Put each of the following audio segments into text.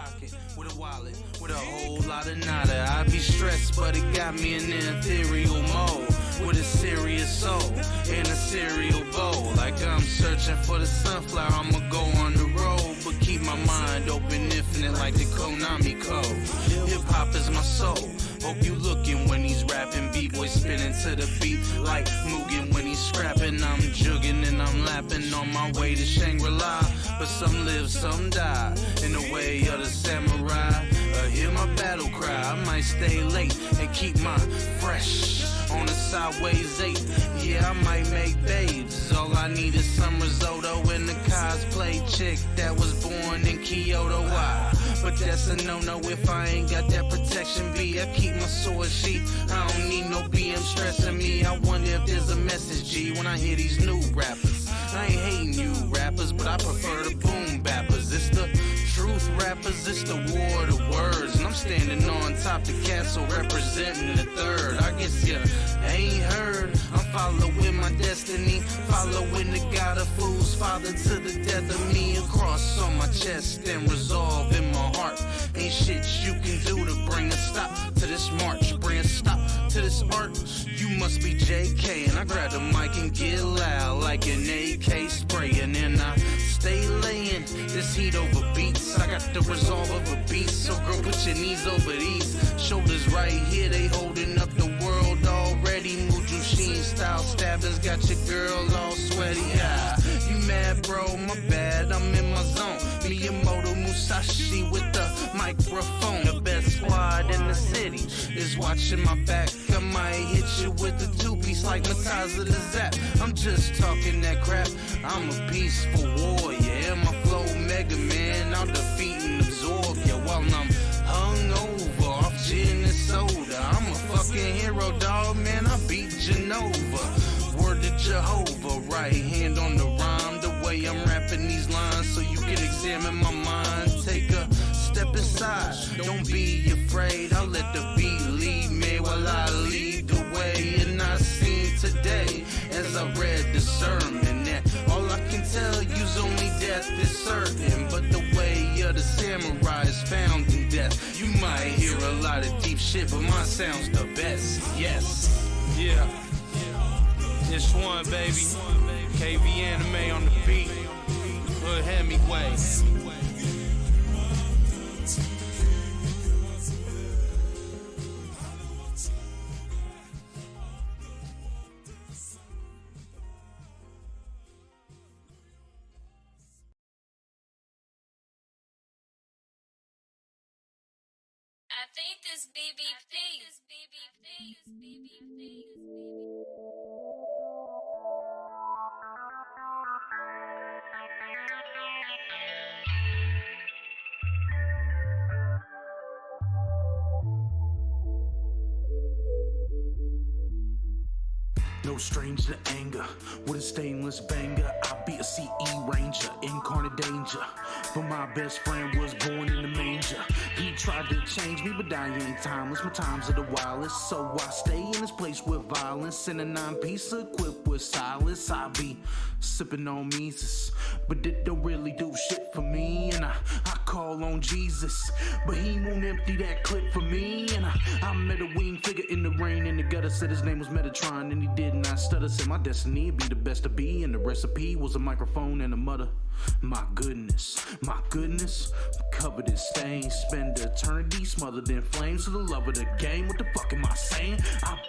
pocket, with a wallet, with a whole lot of nada. I be stressed, but it got me in the ethereal mode, with a serious soul, in a cereal bowl. Like I'm searching for the sunflower, I'ma go on the road, but keep my mind open, infinite like the Konami code. Hip-hop is my soul. Hope you looking when he's rapping, B-boy spinning to the beat like Mugen when he's scrapping. I'm jugging and I'm lapping on my way to Shangri-La, but some live, some die in the way of the samurai. Hear my battle cry, I might stay late and keep my fresh on the sideways 8. Yeah, I might make babes. All I need is some risotto and a cosplay chick that was born in Kyoto. Why? But that's a no-no if I ain't got that protection B. I keep my sword sheath. I don't need no BM stressing me. I wonder if there's a message G when I hear these new rappers. I ain't hating you rappers, but I prefer the boom bappers. It's the truth rappers, it's the war of the words. And I'm standing on top the castle representing the third. I guess you ain't heard. I'm following my destiny, following the God of fools, father to the death of me. A cross on my chest and resolve in my heart. Ain't shit you can do to bring a stop to this march, bring a stop to this art. You must be JK, and I grab the mic and get loud like an AK spray, and then I stay laying this heat over beats. I got the resolve of a beast, so girl, put your knees over these shoulders right here. They holding up the world already. Mujushin style stabbers got your girl all sweaty. Ah, you mad, bro? My bad, I'm in my zone. Miyamoto Musashi with the microphone. The best squad in the city is watching my back. I might hit you with a two-piece like Mataza the Zap. I'm just talking that crap. I'm a peaceful warrior. And my flow Mega Man, I'll defeat and absorb you while I'm hungover off gin and soda. I'm a fucking hero, dog, man. I beat Genova. Word to Jehovah, right hand on the rhyme. The way I'm rapping these lines, so you can examine my mind. Take a step inside, don't be afraid. I'll let the beat lead me while I lead the way. And I seen today, as I read the sermon, that all I can tell you's only death is certain. But the way of the samurai is found in death. You might hear a lot of deep shit, but mine sounds the best. Yes, yeah. This one, baby. KV Anime on the beat. Hood Hemingway. I think this BBP. No stranger to anger, with a stainless banger. I'll be a CE ranger, incarnate danger. But my best friend was born in the manger. He tried to change me, but I ain't timeless. My times are the wildest, so I stay in this place with violence. In a 9-piece equipped with silence. I be sipping on Mises, but it don't really do shit for me. And I call on Jesus, but he won't empty that clip for me. And I met a winged figure in the rain in the gutter, said his name was Metatron, and he did not stutter. Said my destiny would be the best to be, and the recipe was a microphone and a mutter. My goodness, covered in stains. Spend eternity smothered in flames for the love of the game. What the fuck am I saying? I've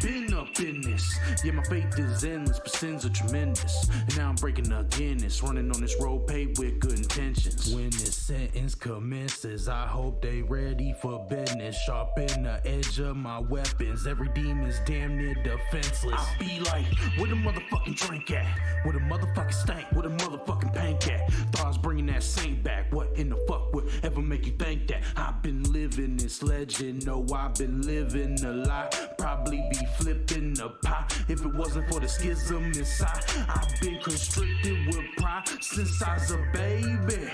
been up in this. Yeah, my faith is endless, but sins are tremendous. And now I'm breaking the Guinness, running on this road paved with good intentions. When this sentence commences, I hope they ready for business. Sharpen the edge of my weapons. Every demon's damn near defenseless. I be like, where the motherfucking drink at? Where the motherfucking stank? Where the motherfucking paint at? Thought I was bringing that saint back. What in the fuck would ever make you think that? I've been living this legend. No, I've been living a lie. Probably be flipping the pie if it wasn't for the schism inside. I've been constricted with pride since I was a baby.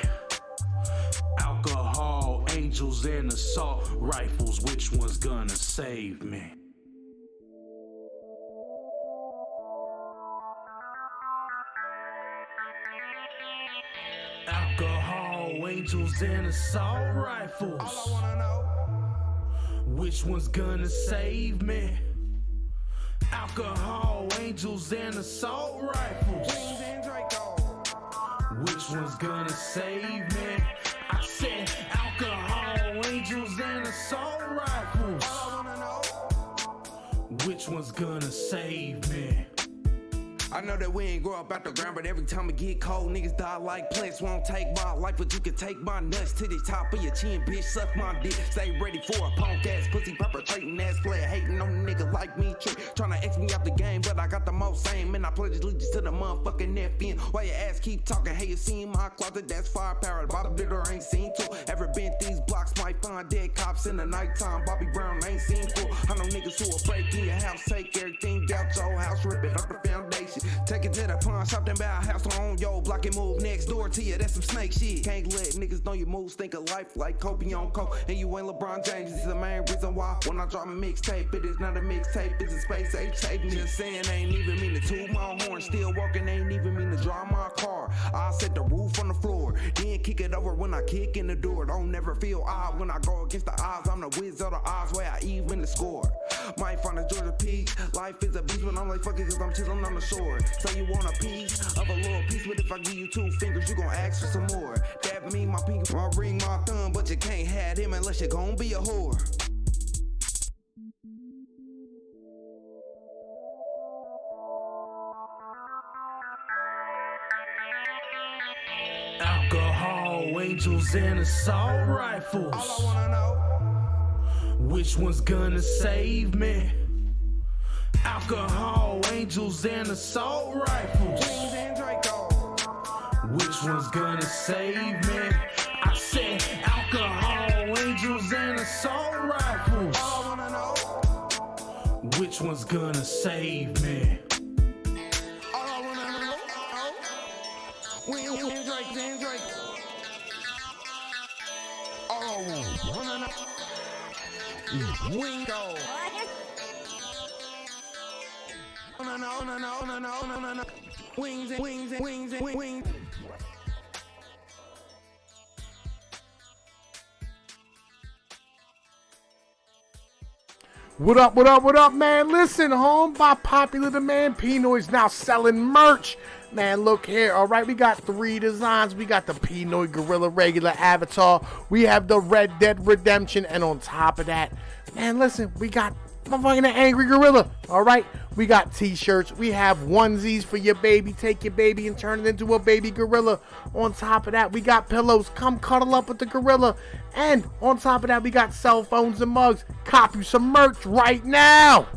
Alcohol, angels, and assault rifles. Which one's gonna save me? Alcohol, angels and assault rifles. All I wanna know, Which one's gonna save me? Alcohol, angels and assault rifles. Wings and Draco. Which one's gonna save me? I said alcohol, angels and assault rifles. All I wanna know, Which one's gonna save me? I know that we ain't grow up out the ground, but every time it get cold, niggas die like plants. Won't take my life, but you can take my nuts to the top of your chin, bitch. Suck my dick, stay ready for a punk ass pussy perpetrating ass player, hating on a nigga like me. Trick, tryna X me out the game, but I got the most aim, and I pledge allegiance to the motherfucking FN. Why your ass keep talking? Hey, you seen my closet? That's firepower. Bottom bidder ain't seen too. Ever been these blocks? Might find dead cops in the nighttime. Bobby Brown ain't seen cool. I know niggas who will break in your house, take everything out your house, rip it up the foundation. Take it to the pawn shop, then buy a house on your block and move next door to you. That's some snake shit. Can't let niggas know your moves. Think of life like Kobe on coke, and you ain't LeBron James. This is the main reason why when I drop a mixtape, it is not a mixtape, it's a space age tape. Just saying, ain't even mean to toot my horn. Still walking, ain't even mean to drive my car. I set the roof on the floor, then kick it over when I kick in the door. Don't never feel odd when I go against the odds. I'm the whiz of the odds where I even the score. Might find a Georgia peach. Life is a beast, but I'm like, fuck it, cause I'm chilling on the shore. So you want a piece of a little piece, but if I give you 2 fingers, you gon' ask for some more. That mean my pinky, my ring, my thumb, but you can't have them unless you gon' be a whore. Alcohol, angels and assault rifles. All I wanna know, Which one's gonna save me? Alcohol, angels and assault rifles. Wings and Draco. Which one's gonna save me? I said alcohol, angels and assault rifles. All I wanna know, Which one's gonna save me? all I wanna know, Wings and Draco. All I wanna know, Wingo. No. Wings and wings. What up, man? Listen, home by popular demand, Pnoid's now selling merch. Man, look here, all right? We got 3 designs. We got the Pnoid Gorilla regular avatar. We have the Red Dead Redemption. And on top of that, man, listen, we got motherfucking Angry Gorilla, all right? We got t-shirts. We have onesies for your baby. Take your baby and turn it into a baby gorilla. On top of that, we got pillows. Come cuddle up with the gorilla. And on top of that, we got cell phones and mugs. Cop you some merch right now.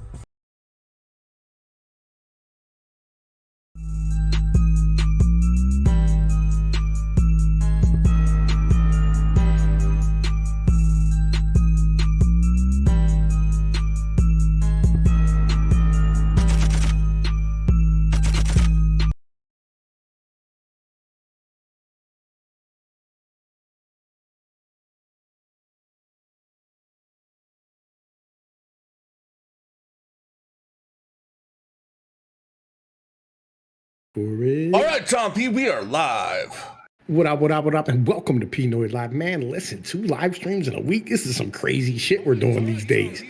All right, Tom P, we are live. What up, and welcome to Pnoid Live. Man, listen, 2 live streams in a week. This is some crazy shit we're doing these days.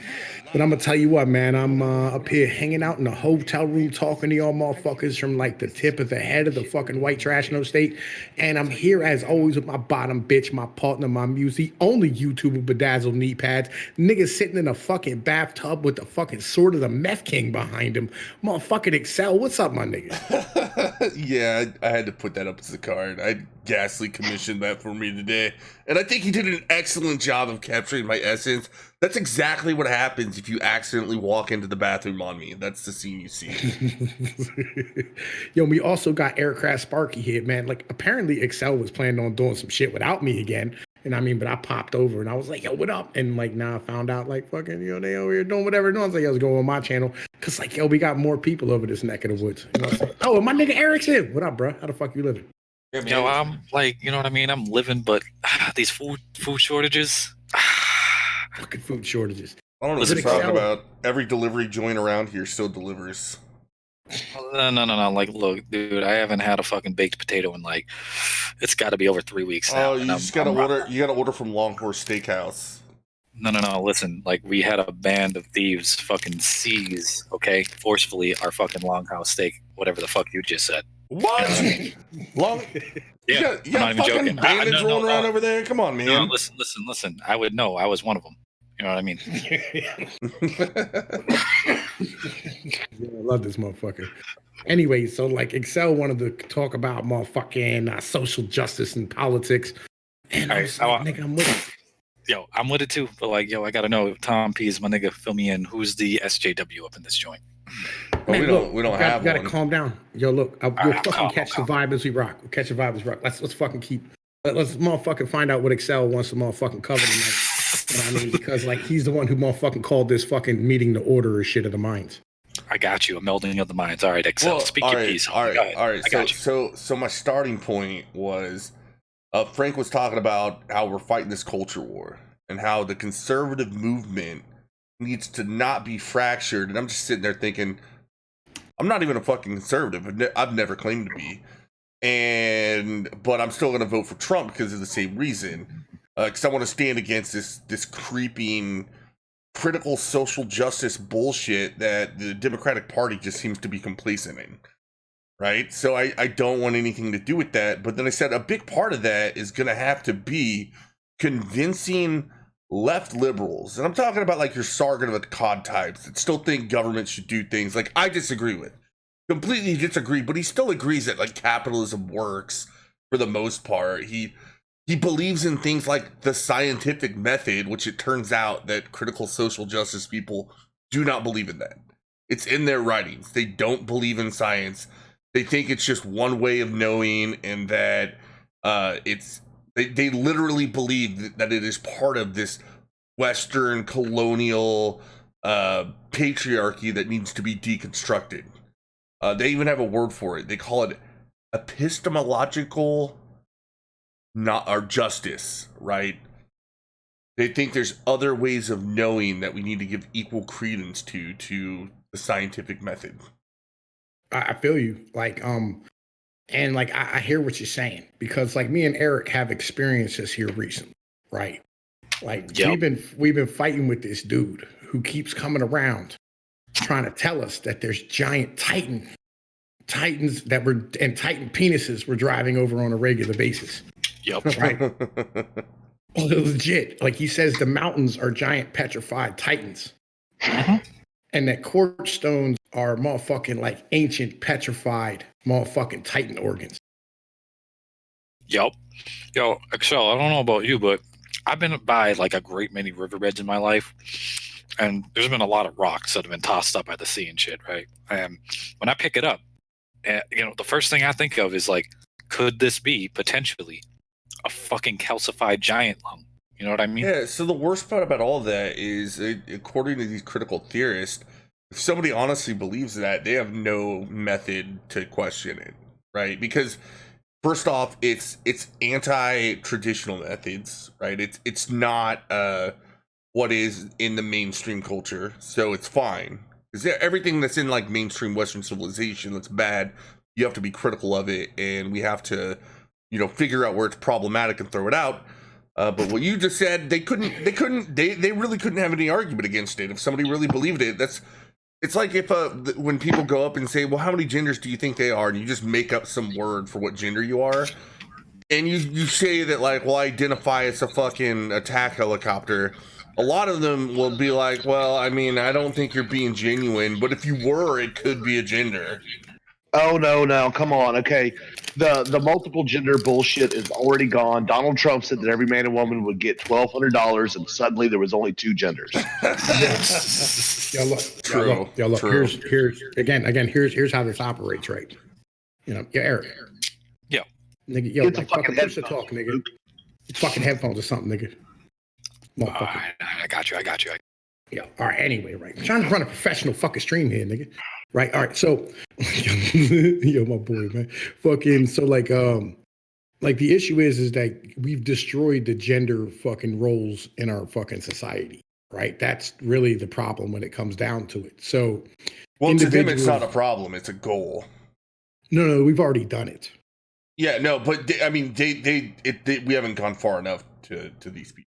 But I'm gonna tell you what, man, I'm up here hanging out in the hotel room talking to y'all motherfuckers from like the tip of the head of the fucking white trash no state. And I'm here as always with my bottom bitch, my partner, my muse, the only YouTuber with bedazzled knee pads. Nigga sitting in a fucking bathtub with the fucking sword of the meth king behind him. Motherfucking Excel, what's up, my nigga? Yeah, I had to put that up as a card. Ghastly commissioned that for me today. And I think he did an excellent job of capturing my essence. That's exactly what happens if you accidentally walk into the bathroom on me. That's the scene you see. Yo, we also got Aircraft Sparky here, man. Like, apparently Excel was planning on doing some shit without me again. And I mean, but I popped over and I was like, yo, what up? And like, now I found out like fucking, you know, they over here doing whatever they're doing. I was like, yo, let's go on my channel. Cause like, yo, we got more people over this neck of the woods. You know what I'm saying? Oh, and my nigga Eric's here. What up, bro? How the fuck you living? Yo, I'm like, you know what I mean? I'm living, but these food shortages. Fucking food shortages. I don't know what you're talking about. Every delivery joint around here still delivers. No. Like, look, dude, I haven't had a fucking baked potato in like, it's got to be over 3 weeks now. Oh, you just gotta order. You gotta order from Longhorn Steakhouse. No. Listen, like, we had a band of thieves fucking seize, okay, forcefully our fucking longhouse steak, whatever the fuck you just said. What? Long? Yeah, You got fucking bandits rolling around over there. Come on, man. No, listen. I would know. I was one of them. You know what I mean? Yeah, I love this motherfucker. Anyway, so like Excel wanted to talk about motherfucking social justice and politics, and I was like, nigga, I'm with it. Yo, I'm with it too. But like, yo, I gotta know, Tom P's my nigga, fill me in. Who's the SJW up in this joint? Man, we don't have. You gotta calm down. Yo, look, we'll fucking catch the vibe as we rock. We'll catch the vibe as we rock. Let's fucking let's motherfucking find out what Excel wants to motherfucking cover tonight. You know what I mean? Because like he's the one who motherfucking called this fucking meeting to order or shit of the minds. I got you. A melding of the minds. All right, Excel. Speak your piece. All right. So my starting point was, Frank was talking about how we're fighting this culture war and how the conservative movement needs to not be fractured. And I'm just sitting there thinking, I'm not even a fucking conservative. I've never claimed to be, but I'm still going to vote for Trump because of the same reason. Because I want to stand against this creeping critical social justice bullshit that the Democratic Party just seems to be complacent in, right? So I don't want anything to do with that. But then I said a big part of that is going to have to be convincing left liberals, and I'm talking about like your Sargon of Akkad types that still think government should do things like I completely disagree, but he still agrees that like capitalism works for the most part. He believes in things like the scientific method, which it turns out that critical social justice people do not believe in that. It's in their writings. They don't believe in science. They think it's just one way of knowing, and that they literally believe that it is part of this Western colonial patriarchy that needs to be deconstructed. They even have a word for it. They call it epistemological justice, right? They think there's other ways of knowing that we need to give equal credence to the scientific method. I feel you. Like, and like I hear what you're saying, because like me and Eric have experiences here recently, right? Like we've been fighting with this dude who keeps coming around trying to tell us that there's giant titans and titan penises we're driving over on a regular basis. Yep. Right. Well, legit. Like he says the mountains are giant petrified titans. Mm-hmm. And that quartz stones are motherfucking like ancient petrified motherfucking titan organs. Yep. Yo, Excel, I don't know about you, but I've been by like a great many riverbeds in my life, and there's been a lot of rocks that have been tossed up by the sea and shit, right? And when I pick it up, the first thing I think of is like, could this be potentially a fucking calcified giant lung? You know what I mean? Yeah, so the worst part about all that is, according to these critical theorists, if somebody honestly believes that, they have no method to question it, right? Because first off, it's anti-traditional methods, right? It's not what is in the mainstream culture, so it's fine. Because everything that's in like mainstream Western civilization that's bad, you have to be critical of it, and we have to, figure out where it's problematic and throw it out. But what you just said, they really couldn't have any argument against it if somebody really believed it. It's like if when people go up and say, well, how many genders do you think they are? And you just make up some word for what gender you are. And you say that like, well, I identify as a fucking attack helicopter. A lot of them will be like, well, I mean, I don't think you're being genuine, but if you were, it could be a gender. Oh, no, come on, okay. The multiple gender bullshit is already gone. Donald Trump said that every man and woman would get $1,200, and suddenly there was only two genders. True. Here's how this operates, right? Eric. Yeah. Nigga, It's like a fucking push the talk, nigga. Fucking headphones or something, nigga. I got you. Yeah. All right. Anyway, right. I'm trying to run a professional fucking stream here, nigga. Right. All right. So, yo, my boy, man. Fucking. So, like the issue is that we've destroyed the gender fucking roles in our fucking society. Right. That's really the problem when it comes down to it. So, Well, to them, it's not a problem. It's a goal. No, we've already done it. Yeah, no, but I mean, we haven't gone far enough to these people.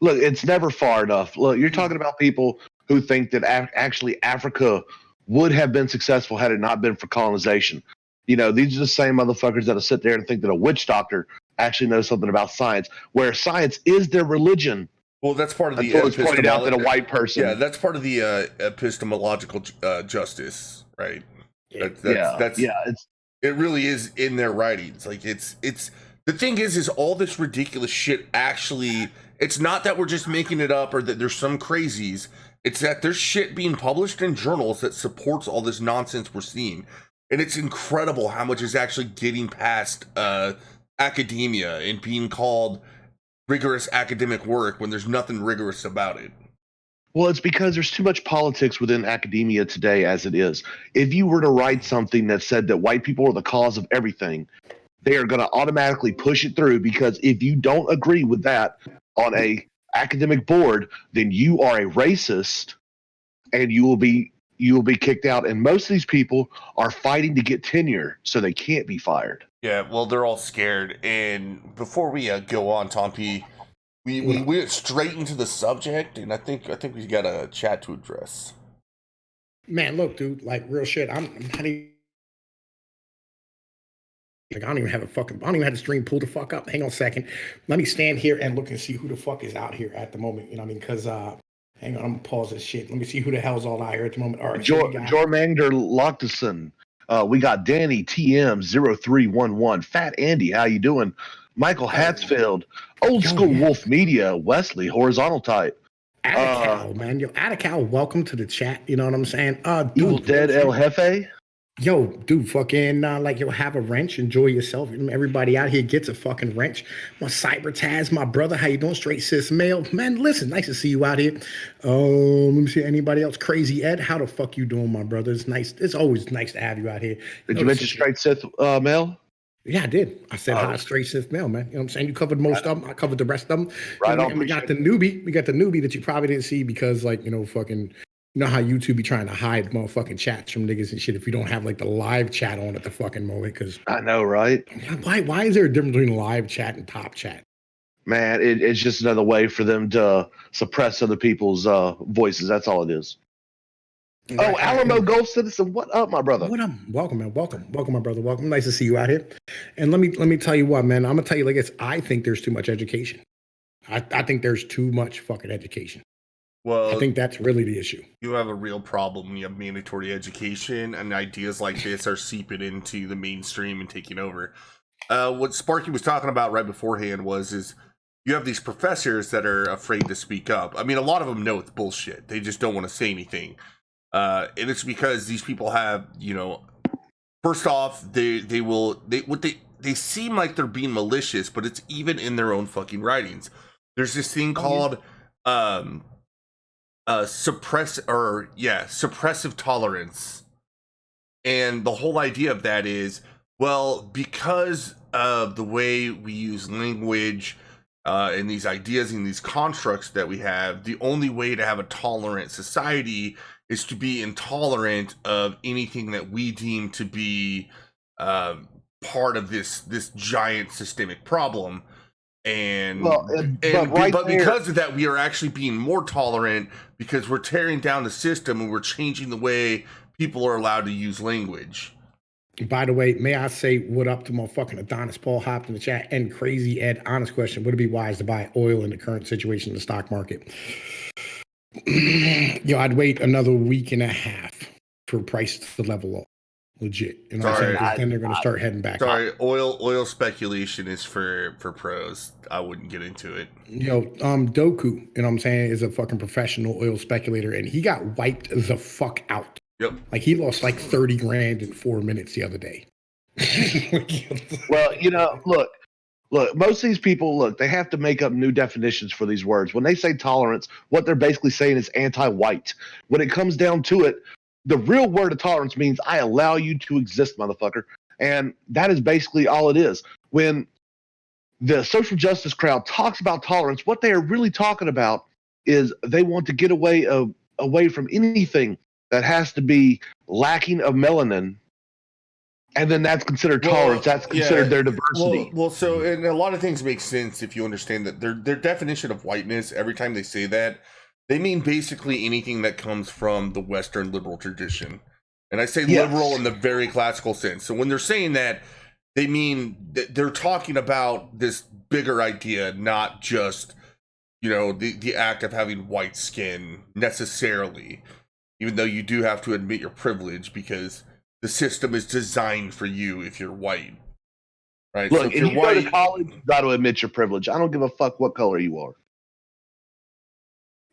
Look, it's never far enough. Look, you're talking about people who think that actually Africa would have been successful had it not been for colonization. You know, these are the same motherfuckers that'll sit there and think that a witch doctor actually knows something about science, where science is their religion. Well, that's part of the it's pointed out that a white person. Yeah, that's part of the epistemological justice, right? It really is in their writings. Like it's the thing is all this ridiculous shit actually. It's not that we're just making it up or that there's some crazies. It's that there's shit being published in journals that supports all this nonsense we're seeing, and it's incredible how much is actually getting past academia and being called rigorous academic work when there's nothing rigorous about it. Well, it's because there's too much politics within academia today as it is. If you were to write something that said that white people are the cause of everything, they are going to automatically push it through, because if you don't agree with that on a academic board, then you are a racist and you will be kicked out. And most of these people are fighting to get tenure so they can't be fired. Yeah, well, they're all scared. And before we go on, Tom P., we went straight into the subject, and I think we got a chat to address. Man, look, dude, like real shit. I'm not even. Like, I don't even have the stream pulled the fuck up. Hang on a second. Let me stand here and look and see who the fuck is out here at the moment. You know what I mean? Because, hang on, I'm gonna pause this shit. Let me see who the hell's all out here at the moment. All right. Jormander Lochterson. We got Danny TM0311. Fat Andy, how you doing? Michael Hatsfield. Old School Wolf Media. Wesley, Horizontal Type. Attical, man. Yo, Attical, welcome to the chat. You know what I'm saying? Evil Dead El Jefe. Yo, dude, fucking, like, you'll have a wrench. Enjoy yourself. Everybody out here gets a fucking wrench. My Cyber Taz, my brother, how you doing? Straight cis male. Man, listen, nice to see you out here. Let me see anybody else. Crazy Ed, how the fuck you doing, my brother? It's nice. It's always nice to have you out here. Did you mention straight cis male? Yeah, I did. I said hi, straight cis male, man. You know what I'm saying? You covered most of them. I covered the rest of them. Right on. And we got the newbie. We got the newbie that you probably didn't see because, like, you know, fucking... You know how YouTube be trying to hide motherfucking chats from niggas and shit if you don't have like the live chat on at the fucking moment? Because I know, right? Why is there a difference between live chat and top chat? Man, it's just another way for them to suppress other people's voices. That's all it is. Right. Oh, Alamo Gulf Citizen, what up, my brother? What up? Welcome, man. Welcome, my brother. Welcome. Nice to see you out here. And let me tell you what, man. I'm gonna tell you like this. I think there's too much education. I think there's too much fucking education. Well, I think that's really the issue. You have a real problem when you have mandatory education and ideas like this are seeping into the mainstream and taking over. What Sparky was talking about right beforehand is you have these professors that are afraid to speak up. I mean, a lot of them know it's bullshit. They just don't want to say anything. And it's because these people have, you know, first off, they seem like they're being malicious, but it's even in their own fucking writings. There's this thing called suppressive tolerance, and the whole idea of that is, well, because of the way we use language and these ideas and these constructs that we have, the only way to have a tolerant society is to be intolerant of anything that we deem to be part of this giant systemic problem. But because of that, we are actually being more tolerant because we're tearing down the system and we're changing the way people are allowed to use language. By the way, may I say what up to my fucking Adonis Paul hopped in the chat and Crazy Ed? Honest question: would it be wise to buy oil in the current situation in the stock market? Yo, I'd wait another week and a half for price to level off. Legit, you know what I'm saying? Then they're going to start heading back. Sorry, oil speculation is for pros. I wouldn't get into it. Yo, Doku, you know what I'm saying, is a fucking professional oil speculator, and he got wiped the fuck out. Yep. Like he lost like 30 grand in 4 minutes the other day. Well, you know, look, most of these people, they have to make up new definitions for these words. When they say tolerance, what they're basically saying is anti-white. When it comes down to it, the real word of tolerance means I allow you to exist, motherfucker. And that is basically all it is. When the social justice crowd talks about tolerance, what they are really talking about is they want to get away from anything that has to be lacking of melanin, and then that's considered tolerance. That's considered their diversity. Well, so and a lot of things make sense if you understand that their definition of whiteness. Every time they say that, they mean basically anything that comes from the Western liberal tradition, and I say liberal in the very classical sense. So when they're saying that, they mean that they're talking about this bigger idea, not just the act of having white skin necessarily. Even though you do have to admit your privilege because the system is designed for you if you're white, right? Look, so if you go to college, you got to admit your privilege. I don't give a fuck what color you are.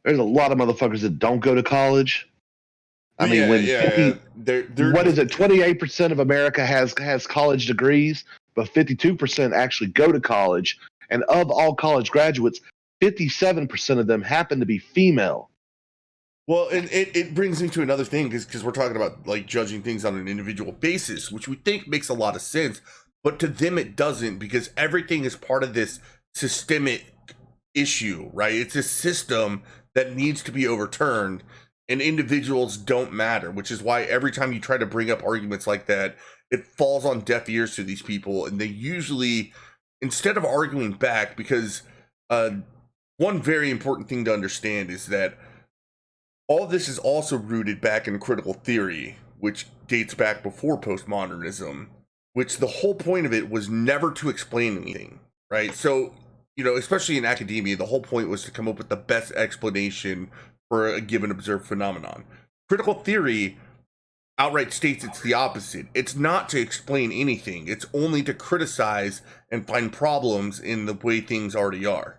There's a lot of motherfuckers that don't go to college. I mean, what is it? 28% of America has college degrees, but 52% actually go to college. And of all college graduates, 57% of them happen to be female. Well, and it brings me to another thing because we're talking about like judging things on an individual basis, which we think makes a lot of sense, but to them it doesn't because everything is part of this systemic issue, right? It's a system that needs to be overturned, and individuals don't matter, which is why every time you try to bring up arguments like that, it falls on deaf ears to these people, and they usually, instead of arguing back, because one very important thing to understand is that all this is also rooted back in critical theory, which dates back before postmodernism, which the whole point of it was never to explain anything, right? So, especially in academia, the whole point was to come up with the best explanation for a given observed phenomenon. Critical theory outright states it's the opposite. It's not to explain anything. It's only to criticize and find problems in the way things already are.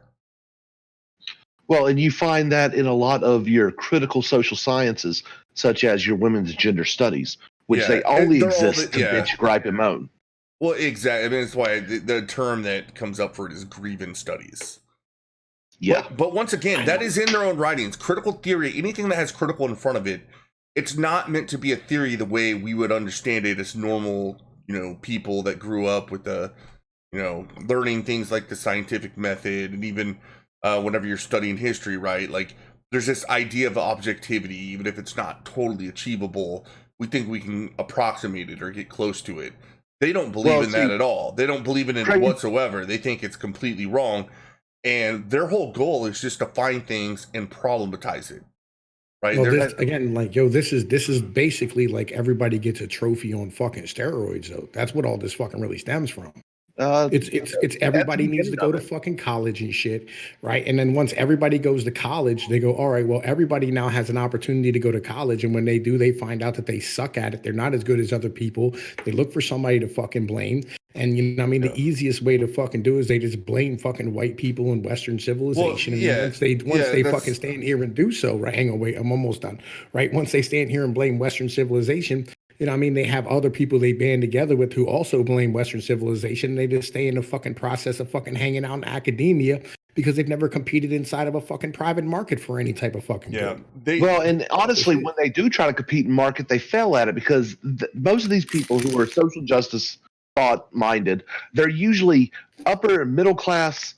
Well, and you find that in a lot of your critical social sciences, such as your women's gender studies, which they only exist to bitch, gripe, and moan. Well, exactly. I mean, that's why the term that comes up for it is grievance studies. Yeah. But once again, that is in their own writings. Critical theory, anything that has critical in front of it, it's not meant to be a theory the way we would understand it as normal, people that grew up with the, learning things like the scientific method, and even whenever you're studying history, right? Like, there's this idea of objectivity, even if it's not totally achievable, we think we can approximate it or get close to it. They don't believe in that at all. They don't believe in it whatsoever. They think it's completely wrong. And their whole goal is just to find things and problematize it. Right. Well, this is basically like everybody gets a trophy on fucking steroids, though. That's what all this fucking really stems from. It's everybody needs to go to fucking college and shit, right? And then once everybody goes to college, they go, all right, well, everybody now has an opportunity to go to college. And when they do, they find out that they suck at it. They're not as good as other people. They look for somebody to fucking blame. And the easiest way to fucking do is they just blame fucking white people and Western civilization. Once they fucking stand here and do so, right? Hang on, wait, I'm almost done. Right? Once they stand here and blame Western civilization, they have other people they band together with who also blame Western civilization. They just stay in the fucking process of fucking hanging out in academia because they've never competed inside of a fucking private market for any type of fucking good. And honestly, when they do try to compete in market, they fail at it because most of these people who are social justice thought-minded, they're usually upper and middle class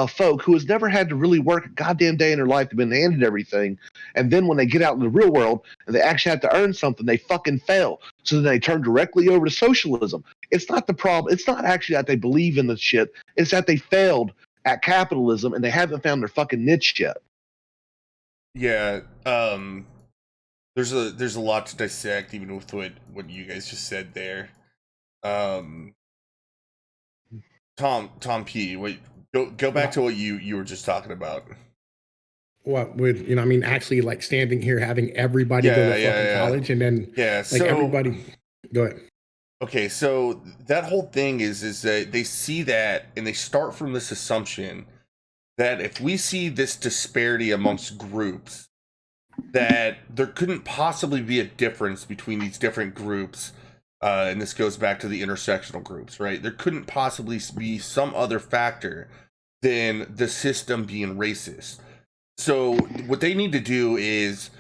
folk who has never had to really work a goddamn day in their life. They've been handed everything, and then when they get out in the real world and they actually have to earn something, they fucking fail. So then they turn directly over to socialism. It's not the problem. It's not actually that they believe in the shit. It's that they failed at capitalism and they haven't found their fucking niche yet. Yeah. There's a lot to dissect, even with what you guys just said there. Tom P. Wait. Go back to what you were just talking about. What with actually like standing here having everybody go to fucking college and then everybody go ahead. Okay, so that whole thing is that they see that and they start from this assumption that if we see this disparity amongst groups, that there couldn't possibly be a difference between these different groups. And this goes back to the intersectional groups, right? There couldn't possibly be some other factor than the system being racist. So what they need to do is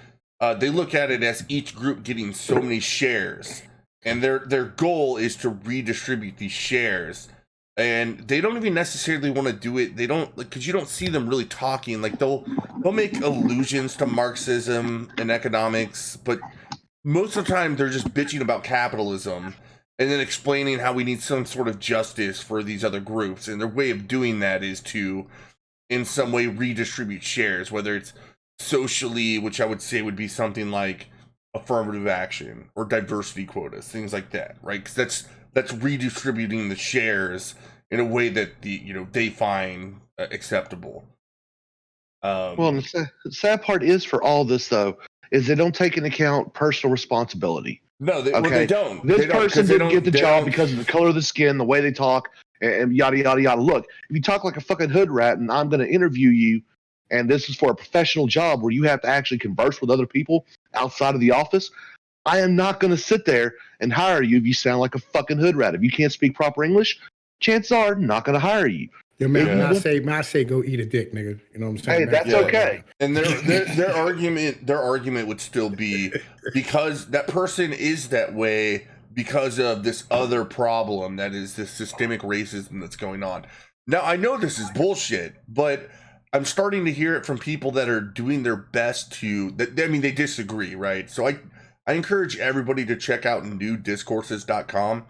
they look at it as each group getting so many shares, and their goal is to redistribute these shares. And they don't even necessarily want to do it. They don't, because you don't see them really talking. Like they'll make allusions to Marxism and economics, but most of the time they're just bitching about capitalism and then explaining how we need some sort of justice for these other groups. And their way of doing that is to, in some way, redistribute shares, whether it's socially, which I would say would be something like affirmative action or diversity quotas, things like that, right? Because that's redistributing the shares in a way that they find acceptable. Well, the sad part is for all this, though, is they don't take into account personal responsibility. No, they don't. This person didn't get the job because of the color of the skin, the way they talk, and yada, yada, yada. Look, if you talk like a fucking hood rat and I'm going to interview you, and this is for a professional job where you have to actually converse with other people outside of the office, I am not going to sit there and hire you if you sound like a fucking hood rat. If you can't speak proper English, chances are I'm not going to hire you. Yo, man, I say go eat a dick, nigga. You know what I'm saying? Hey, that's okay. And their argument would still be because that person is that way because of this other problem that is this systemic racism that's going on. Now, I know this is bullshit, but I'm starting to hear it from people that are doing their best to. They disagree, right? So I encourage everybody to check out newdiscourses.com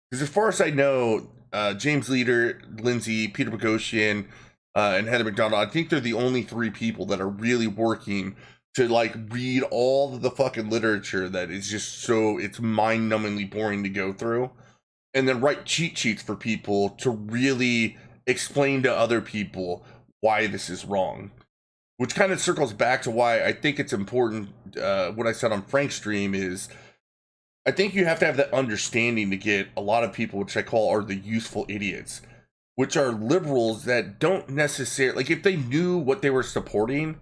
because as far as I know, James Leader, Lindsay, Peter Boghossian, and Heather McDonald, I think they're the only 3 people that are really working to read all of the fucking literature that is just it's mind-numbingly boring to go through, and then write cheat sheets for people to really explain to other people why this is wrong. Which kind of circles back to why I think it's important, what I said on Frank's stream is, I think you have to have that understanding to get a lot of people, which I call are the useful idiots, which are liberals that don't necessarily, if they knew what they were supporting,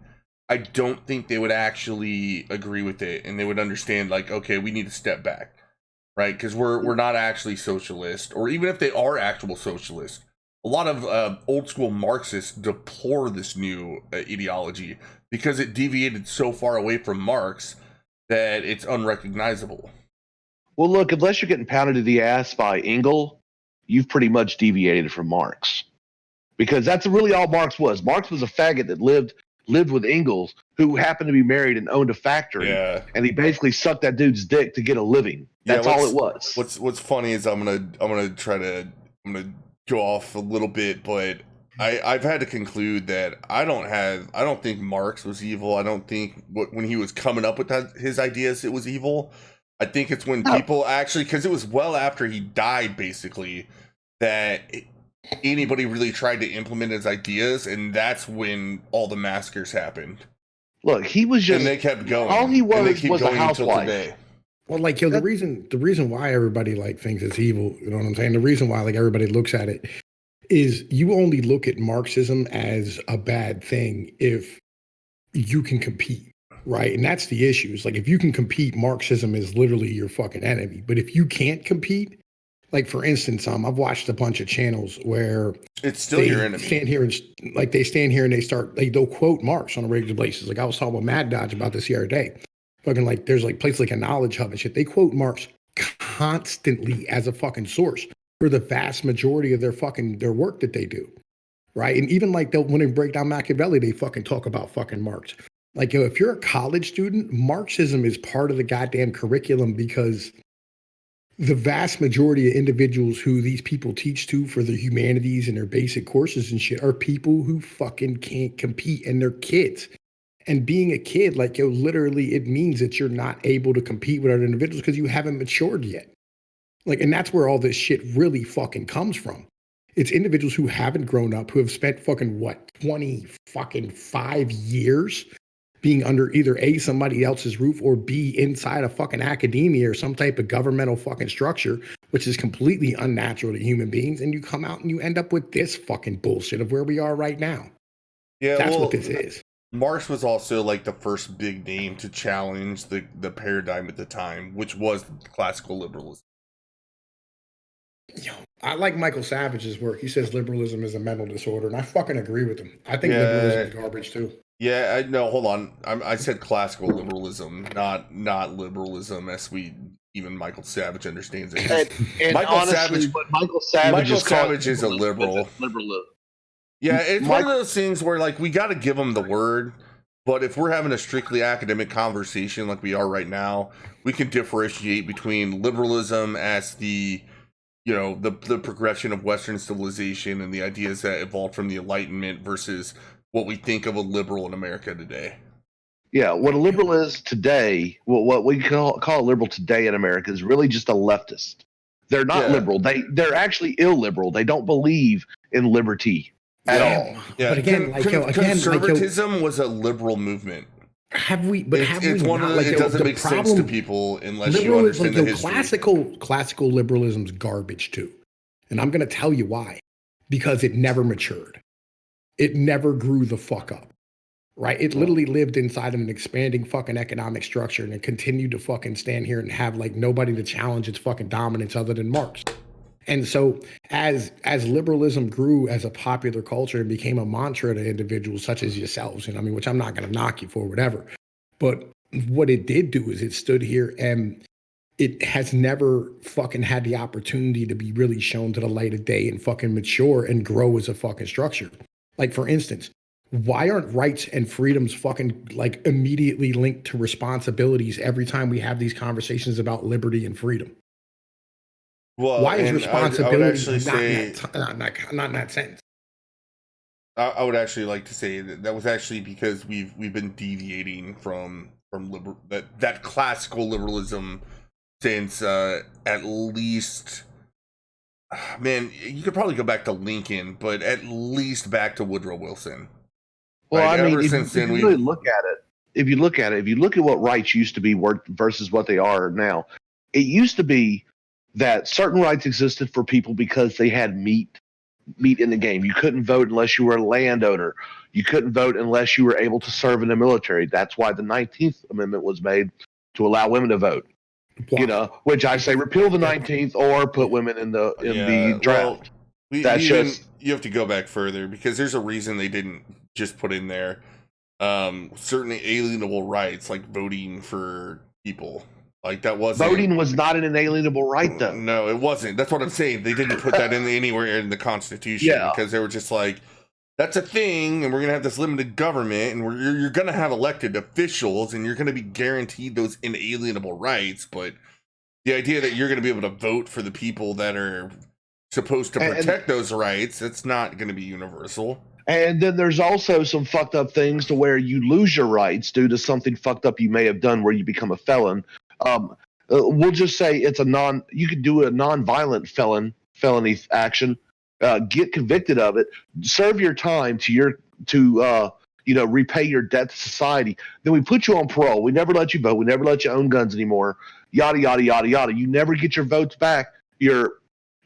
I don't think they would actually agree with it, and they would understand, okay, we need to step back, right? Because we're not actually socialist, or even if they are actual socialists, a lot of old school Marxists deplore this new ideology because it deviated so far away from Marx that it's unrecognizable. Well, look, unless you're getting pounded in the ass by Engel, you've pretty much deviated from Marx. Because that's really all Marx was. Marx was a faggot that lived with Engels, who happened to be married and owned a factory. Yeah. And he basically sucked that dude's dick to get a living. That's all it was. What's funny is I'm gonna go off a little bit, but I've had to conclude that I don't think Marx was evil. I don't think when he was coming up with his ideas it was evil. I think it's when people actually, because it was well after he died, basically, that anybody really tried to implement his ideas, and that's when all the massacres happened. Look, he was just, and they kept going. All he was a housewife. Well, the reason why everybody thinks it's evil, you know what I'm saying? The reason why everybody looks at it is you only look at Marxism as a bad thing if you can compete. Right. And that's the issue. It's if you can compete, Marxism is literally your fucking enemy. But if you can't compete, for instance, I've watched a bunch of channels where it's still your enemy. They stand here and they'll quote Marx on a regular basis. I was talking with Mad Dodge about this the other day. Fucking there's places like a Knowledge Hub and shit. They quote Marx constantly as a fucking source for the vast majority of their work that they do. Right. And even when they break down Machiavelli, they fucking talk about fucking Marx. If you're a college student, Marxism is part of the goddamn curriculum because the vast majority of individuals who these people teach to for the humanities and their basic courses and shit are people who fucking can't compete, and they're kids. And being a kid, literally it means that you're not able to compete with other individuals because you haven't matured yet. And that's where all this shit really fucking comes from. It's individuals who haven't grown up, who have spent 25 years being under either A, somebody else's roof, or B, inside a fucking academia or some type of governmental fucking structure, which is completely unnatural to human beings. And you come out and you end up with this fucking bullshit of where we are right now. Yeah, that's what this is. Marx was also the first big name to challenge the paradigm at the time, which was classical liberalism. I like Michael Savage's work. He says liberalism is a mental disorder, and I fucking agree with him. I think liberalism is garbage too. Yeah, no, hold on. I said classical liberalism, not liberalism as even Michael Savage understands it. And Michael honestly, Savage is a liberal. Yeah, it's one of those things where we got to give him the word, But if we're having a strictly academic conversation like we are right now, we can differentiate between liberalism as the progression of Western civilization and the ideas that evolved from the Enlightenment versus what we think of a liberal in America today. Yeah, what a liberal is today, what we call a liberal today in America is really just a leftist. They're not liberal. They're actually illiberal. They don't believe in liberty at all. Yeah, but again, conservatism was a liberal movement. Have we? But it's one of the, it doesn't make sense to people unless you understand the history. Classical liberalism's garbage too, and I'm going to tell you why. Because it never matured. It never grew the fuck up. Right? It literally lived inside of an expanding fucking economic structure, and it continued to fucking stand here and have like nobody to challenge its fucking dominance other than Marx. And so as liberalism grew as a popular culture and became a mantra to individuals such as yourselves, and I mean, which I'm not going to knock you for, whatever. But what it did do is it stood here and it has never fucking had the opportunity to be really shown to the light of day and fucking mature and grow as a fucking structure. Like, for instance, why aren't rights and freedoms fucking like immediately linked to responsibilities every time we have these conversations about liberty and freedom? Well, why is responsibility not in that sense? I would actually like to say that was actually because we've been deviating from that classical liberalism since at least, man, you could probably go back to Lincoln, but at least back to Woodrow Wilson. Well, I mean, if you really look at it, if you look at what rights used to be versus what they are now, it used to be that certain rights existed for people because they had meat in the game. You couldn't vote unless you were a landowner. You couldn't vote unless you were able to serve in the military. That's why the 19th Amendment was made, to allow women to vote. Wow. You know, which I say repeal the 19th or put women in the draft. Well, you have to go back further because there's a reason they didn't just put in there certain alienable rights like voting for people. Like that wasn't voting was not an inalienable right, though. No, it wasn't. That's what I'm saying. They didn't put that in anywhere in the Constitution because they were just like, that's a thing, and we're gonna have this limited government, and you're gonna have elected officials, and you're gonna be guaranteed those inalienable rights. But the idea that you're gonna be able to vote for the people that are supposed to protect those rights, that's not gonna be universal. And then there's also some fucked up things to where you lose your rights due to something fucked up you may have done where you become a felon. We'll just say you could do a non-violent felony action, get convicted of it, serve your time to repay your debt to society. Then we put you on parole. We never let you vote. We never let you own guns anymore. Yada yada yada yada. You never get your votes back, your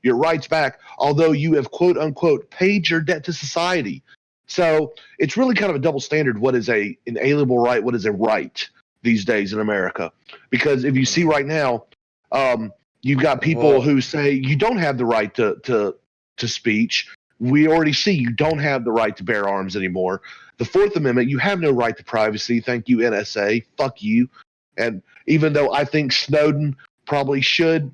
rights back, although you have quote unquote paid your debt to society. So it's really kind of a double standard. What is an inalienable right? What is a right these days in America? Because if you see right now, you've got people who say you don't have the right to speech. We already see you don't have the right to bear arms anymore. The Fourth Amendment, you have no right to privacy. Thank you, NSA. Fuck you. And even though I think Snowden probably should,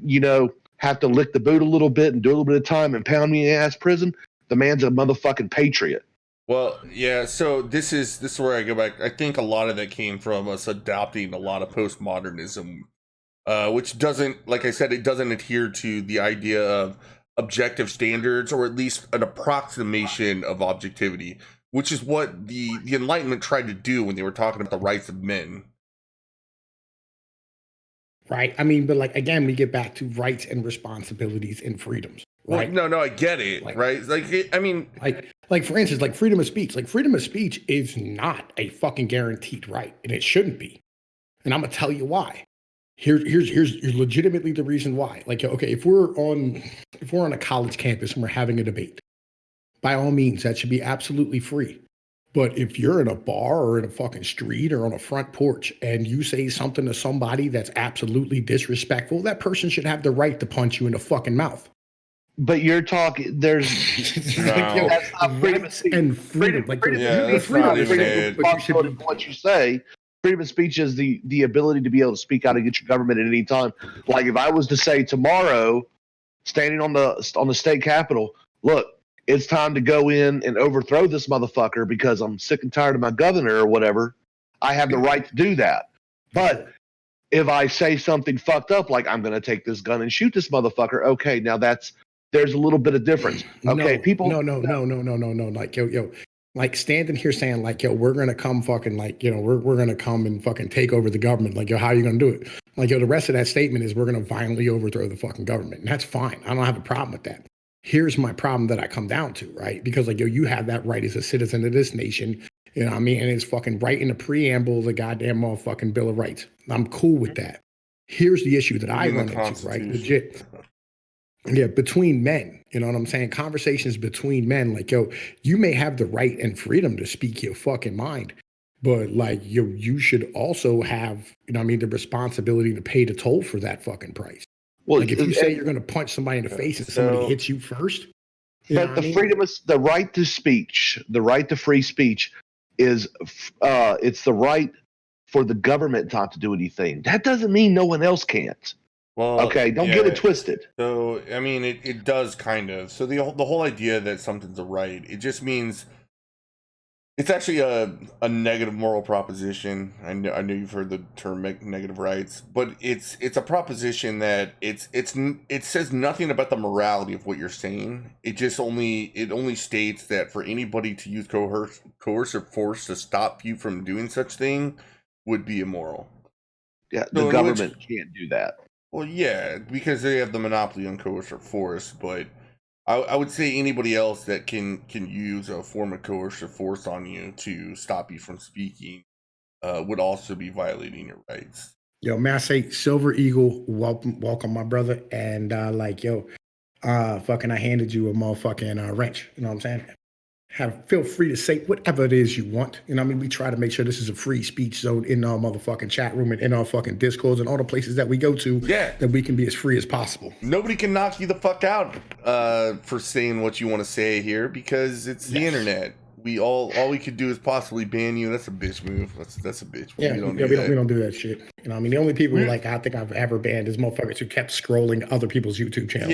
have to lick the boot a little bit and do a little bit of time and pound me in the ass prison, the man's a motherfucking patriot. Well, yeah, so this is where I go back. I think a lot of that came from us adopting a lot of postmodernism, which doesn't, like I said, it doesn't adhere to the idea of objective standards, or at least an approximation of objectivity, which is what the Enlightenment tried to do when they were talking about the rights of men. Right. I mean, but like, again, we get back to rights and responsibilities and freedoms. Right? Well, no, I get it. Like, right. Like for instance, like freedom of speech. Like freedom of speech is not a fucking guaranteed right, and it shouldn't be. And I'm gonna tell you why. Here's legitimately the reason why. Like, okay, if we're on a college campus and we're having a debate, by all means, that should be absolutely free. But if you're in a bar or in a fucking street or on a front porch and you say something to somebody that's absolutely disrespectful, that person should have the right to punch you in the fucking mouth. But you're talking, there's that's not freedom of speech. And freedom. What you say, freedom of speech is the ability to be able to speak out against your government at any time. Like if I was to say tomorrow, standing on the state capitol, look, it's time to go in and overthrow this motherfucker because I'm sick and tired of my governor or whatever. I have the right to do that. But if I say something fucked up, like I'm going to take this gun and shoot this motherfucker, okay, now there's a little bit of difference. Okay, no. Like, yo, like standing here saying, like, yo, we're gonna come fucking, like, you know, we're gonna come and fucking take over the government. Like, yo, how are you gonna do it? Like, yo, the rest of that statement is we're gonna violently overthrow the fucking government. And that's fine. I don't have a problem with that. Here's my problem that I come down to, right? Because, like, yo, you have that right as a citizen of this nation. You know what I mean? And it's fucking right in the preamble of the goddamn motherfucking Bill of Rights. I'm cool with that. Here's the issue that I run into, right? Legit. Yeah, between men, you know what I'm saying? Conversations between men, like, yo, you may have the right and freedom to speak your fucking mind, but like, yo, you should also have, you know what I mean, the responsibility to pay the toll for that fucking price. Well, like, if you say you're going to punch somebody in the face and somebody hits you first, but the freedom is the right to speech, the right to free speech is, it's the right for the government not to do anything. That doesn't mean no one else can't. Well, okay, don't get it twisted. So, I mean, it does kind of. So the whole idea that something's a right, it just means it's actually a negative moral proposition. I know you've heard the term negative rights, but it's a proposition that it says nothing about the morality of what you're saying. It only states that for anybody to use coercive force to stop you from doing such thing would be immoral. Yeah, the government can't do that. Well, yeah, because they have the monopoly on coercive force, but I would say anybody else that can use a form of coercive force on you to stop you from speaking would also be violating your rights. Yo, may I say, Silver Eagle, welcome, my brother, and like, yo, fucking, I handed you a motherfucking wrench. You know what I'm saying? Feel free to say whatever it is you want. You know what I mean? We try to make sure this is a free speech zone in our motherfucking chat room and in our fucking Discords and all the places that we go to. Yeah. That we can be as free as possible. Nobody can knock you the fuck out for saying what you want to say here because it's the internet. All we could do is possibly ban you. That's a bitch move. That's a bitch move. Yeah, we don't do that shit. You know, I mean, the only people like I think I've ever banned is motherfuckers who kept scrolling other people's YouTube channels.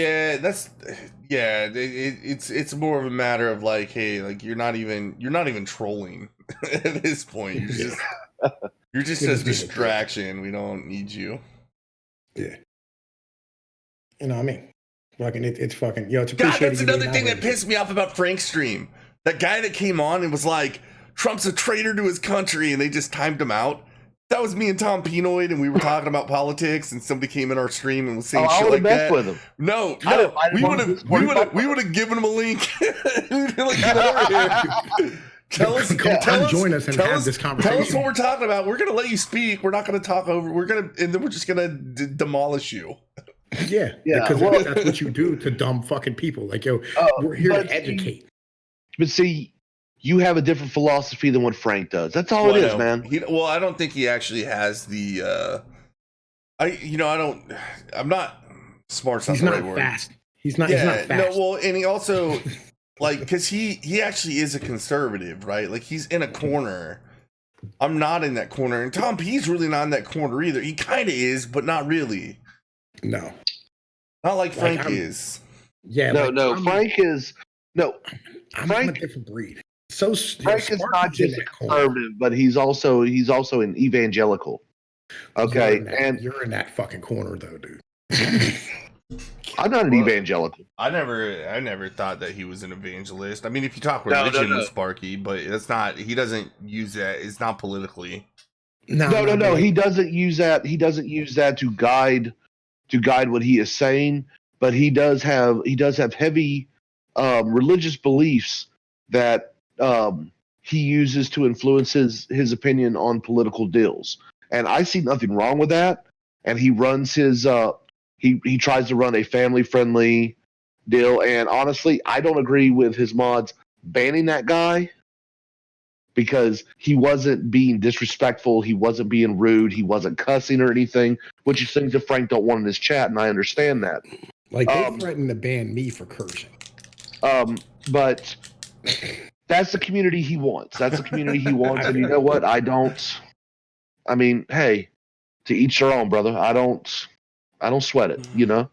Yeah, it's more of a matter of like, hey, like you're not even trolling at this point. You're just a distraction. We don't need you. Yeah. You know what I mean? Fucking it's fucking it's appreciated. God, that's another thing that pissed me off about Frank's stream. That guy that came on and was like, Trump's a traitor to his country, and they just timed him out. That was me and Tom Pnoid, and we were talking about politics, and somebody came in our stream and was saying shit like that. With him. No, we would have given him a link. Like, get over here. Tell us join us and have this conversation. Tell us what we're talking about. We're gonna let you speak. We're not gonna talk over. And then we're just gonna demolish you. Yeah, because that's what you do to dumb fucking people. Like, yo, we're here to educate. But see, you have a different philosophy than what Frank does. That's all it is, man. I don't think he actually has the. I'm not smart. He's not fast. He's not fast. No, well, and he also like because he actually is a conservative, right? Like he's in a corner. I'm not in that corner, and Tom P's really not in that corner either. He kind of is, but not really. No, not like Frank is. Yeah, Frank is no. I'm a different breed. So Frank is not just a conservative, but he's also an evangelical. Okay, and you're in that fucking corner though, dude. I'm not an evangelical. I never thought that he was an evangelist. I mean, if you talk religion with Sparky, but that's not. He doesn't use that. It's not politically. No. He doesn't use that. He doesn't use that to guide what he is saying. But he does have heavy religious beliefs that he uses to influence his opinion on political deals, and I see nothing wrong with that. And he runs his he tries to run a family friendly deal. And honestly, I don't agree with his mods banning that guy because he wasn't being disrespectful, he wasn't being rude, he wasn't cussing or anything, which is things that Frank don't want in his chat, and I understand that. Like they threatened to ban me for cursing. But that's the community he wants. That's the community he wants. And you know what? I mean, hey, to each their own, brother. I don't sweat it, you know?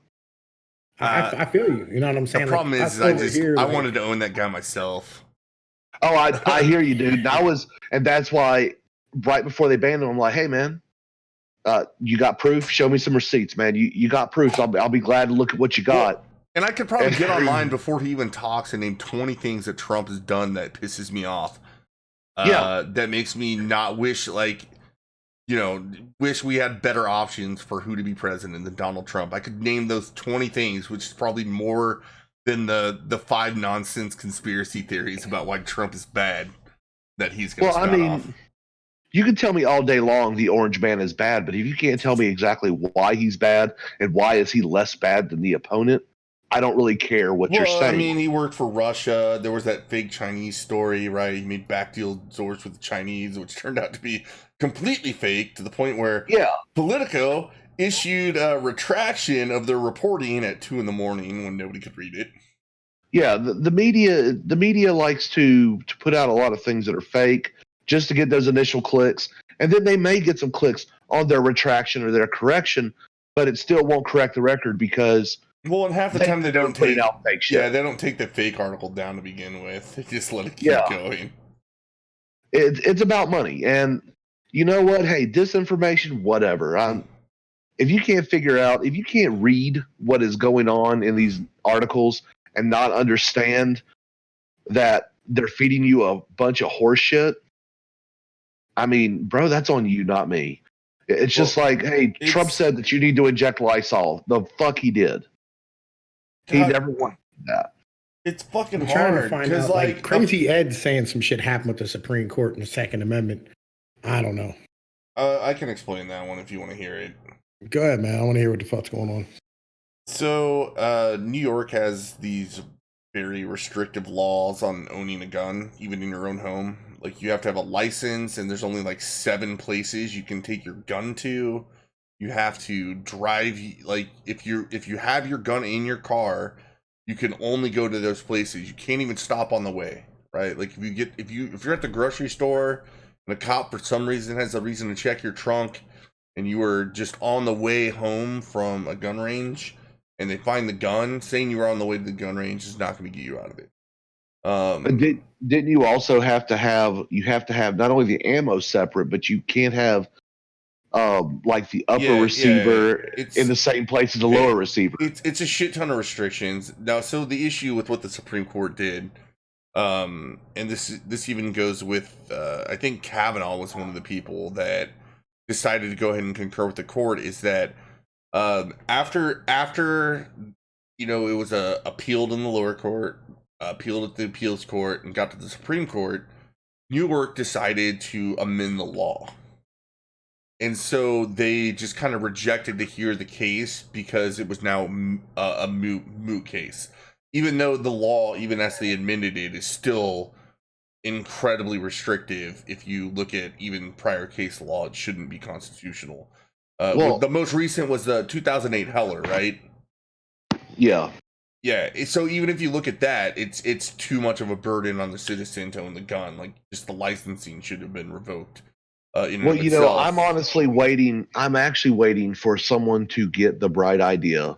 I feel you. You know what I'm saying? The problem is I wanted to own that guy myself. Oh, I hear you, dude. And that's why right before they banned him, I'm like, hey man, you got proof? Show me some receipts, man. You got proof. So I'll be glad to look at what you got. Well, and I could probably get online before he even talks and name 20 things that Trump has done that pisses me off. That makes me not wish, like, you know, wish we had better options for who to be president than Donald Trump. I could name those 20 things, which is probably more than the 5 nonsense conspiracy theories about why Trump is bad that he's going to spout off. You can tell me all day long the orange man is bad, but if you can't tell me exactly why he's bad and why is he less bad than the opponent, I don't really care what you're saying. I mean, he worked for Russia. There was that fake Chinese story, right? He made backdeal doors with the Chinese, which turned out to be completely fake to the point where Politico issued a retraction of their reporting at 2 a.m. when nobody could read it. Yeah, the media likes to put out a lot of things that are fake just to get those initial clicks, and then they may get some clicks on their retraction or their correction, but it still won't correct the record because and half the time they don't take out fake shit. Yeah, they don't take the fake article down to begin with. They just let it keep going. It's about money, and you know what? Hey, disinformation, whatever. If you can't figure out, if you can't read what is going on in these articles and not understand that they're feeding you a bunch of horse shit, I mean, bro, that's on you, not me. It's just like, hey, Trump said that you need to inject Lysol. The fuck he did. He never wanted that. It's fucking trying hard. to find out, like Crazy Ed saying some shit happened with the Supreme Court and the Second Amendment. I don't know. I can explain that one if you want to hear it. Go ahead, man. I want to hear what the fuck's going on. So, New York has these very restrictive laws on owning a gun, even in your own home. Like, you have to have a license, and there's only like 7 places you can take your gun to. You have to drive, like, if you have your gun in your car, you can only go to those places. You can't even stop on the way, right? Like, if you're at the grocery store and a cop for some reason has a reason to check your trunk, and you were just on the way home from a gun range, and they find the gun, saying you were on the way to the gun range is not going to get you out of it. Didn't you also have to have not only the ammo separate, but you can't have like the upper receiver in the same place as the lower receiver. It's a shit ton of restrictions. Now, so the issue with what the Supreme Court did, and this even goes with, I think Kavanaugh was one of the people that decided to go ahead and concur with the court, is that after you know, it was appealed in the lower court, appealed at the appeals court, and got to the Supreme Court, New York decided to amend the law. And so they just kind of rejected to hear the case because it was now a moot case. Even though the law, even as they amended it, is still incredibly restrictive. If you look at even prior case law, it shouldn't be constitutional. The most recent was the 2008 Heller, right? Yeah. Yeah. So even if you look at that, it's too much of a burden on the citizen to own the gun. Like, just the licensing should have been revoked. You know, I'm honestly waiting. I'm actually waiting for someone to get the bright idea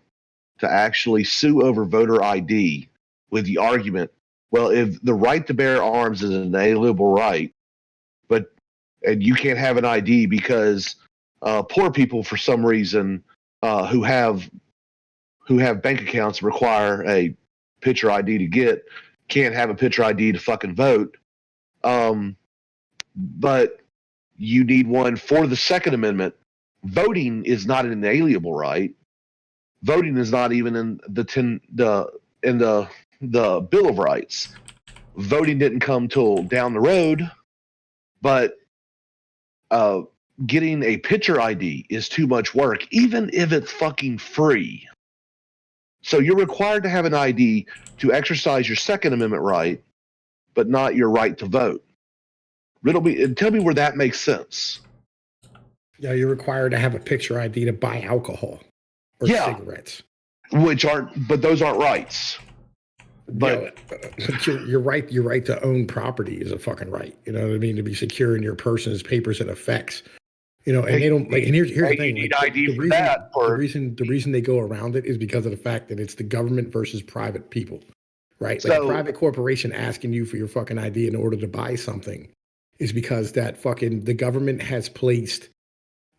to actually sue over voter ID with the argument, well, if the right to bear arms is an inalienable right, and you can't have an ID because poor people, for some reason, who have bank accounts require a picture ID to get, can't have a picture ID to fucking vote. But you need one for the Second Amendment. Voting is not an inalienable right. Voting is not even in the Bill of Rights. Voting didn't come till down the road, but getting a picture ID is too much work, even if it's fucking free. So you're required to have an ID to exercise your Second Amendment right, but not your right to vote. Tell me where that makes sense. Yeah, you're required to have a picture ID to buy alcohol or cigarettes, but those aren't rights. But your right to own property is a fucking right. You know what I mean? To be secure in your person's papers and effects. You know, and they don't like. And here's the thing: you need ID for that. The reason they go around it is because of the fact that it's the government versus private people, right? Like a private corporation asking you for your fucking ID in order to buy something is because that fucking the government has placed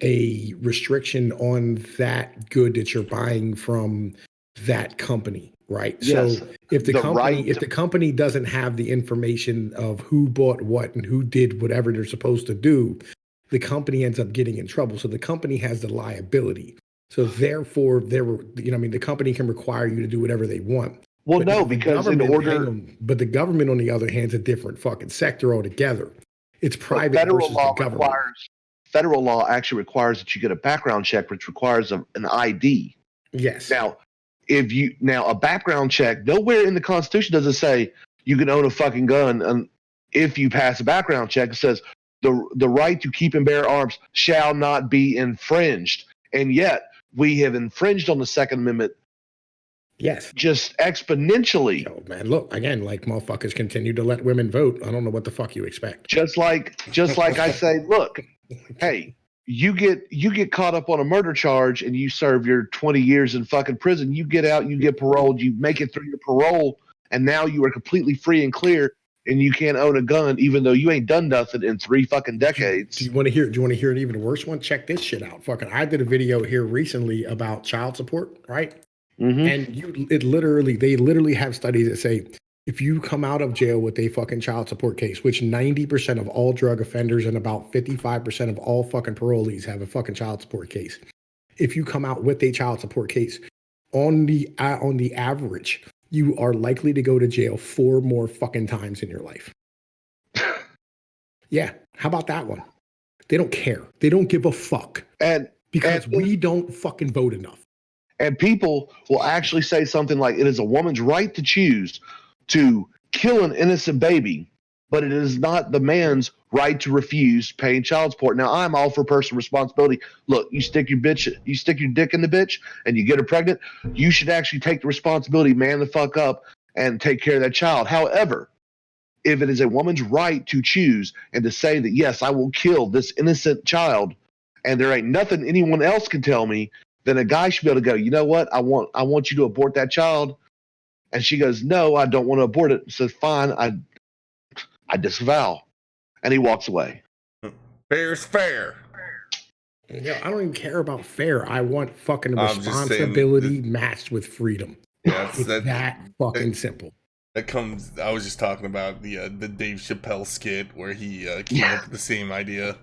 a restriction on that good that you're buying from that company, right? Yes, So if the company doesn't have the information of who bought what and who did whatever they're supposed to do, the company ends up getting in trouble. So the company has the liability. So therefore, the company can require you to do whatever they want. Well, But no, the because in order, but the government, on the other hand, is a different fucking sector altogether. It's private federal versus law the government. federal law actually requires that you get a background check, which requires an ID. Yes. Now, a background check, nowhere in the Constitution does it say you can own a fucking gun, and if you pass a background check, it says the right to keep and bear arms shall not be infringed. And yet, we have infringed on the Second Amendment. Yes. Just exponentially. Oh, man, look, again, like motherfuckers continue to let women vote. I don't know what the fuck you expect. Just like I say, look, hey, you get caught up on a murder charge and you serve your 20 years in fucking prison. You get out, you get paroled, you make it through your parole, and now you are completely free and clear, and you can't own a gun, even though you ain't done nothing in 3 fucking decades. Do you want to hear an even worse one? Check this shit out. Fucking, I did a video here recently about child support, right? Mm-hmm. And they literally have studies that say if you come out of jail with a fucking child support case, which 90% of all drug offenders and about 55% of all fucking parolees have a fucking child support case. If you come out with a child support case, on the average, you are likely to go to jail 4 more fucking times in your life. Yeah, how about that one? They don't care. They don't give a fuck. Because we don't fucking vote enough. And people will actually say something like, it is a woman's right to choose to kill an innocent baby, but it is not the man's right to refuse paying child support. Now, I'm all for personal responsibility. Look, you stick your dick in the bitch and you get her pregnant, you should actually take the responsibility, man the fuck up, and take care of that child. However, if it is a woman's right to choose and to say that, yes, I will kill this innocent child, and there ain't nothing anyone else can tell me, then a guy should be able to go, you know what? I want you to abort that child. And she goes, no, I don't want to abort it. Says, fine, I disavow. And he walks away. Fair's fair. Yeah, I don't even care about fair. I want fucking responsibility matched with freedom. Yeah, it's that fucking simple. That comes. I was just talking about the Dave Chappelle skit where he came up with the same idea.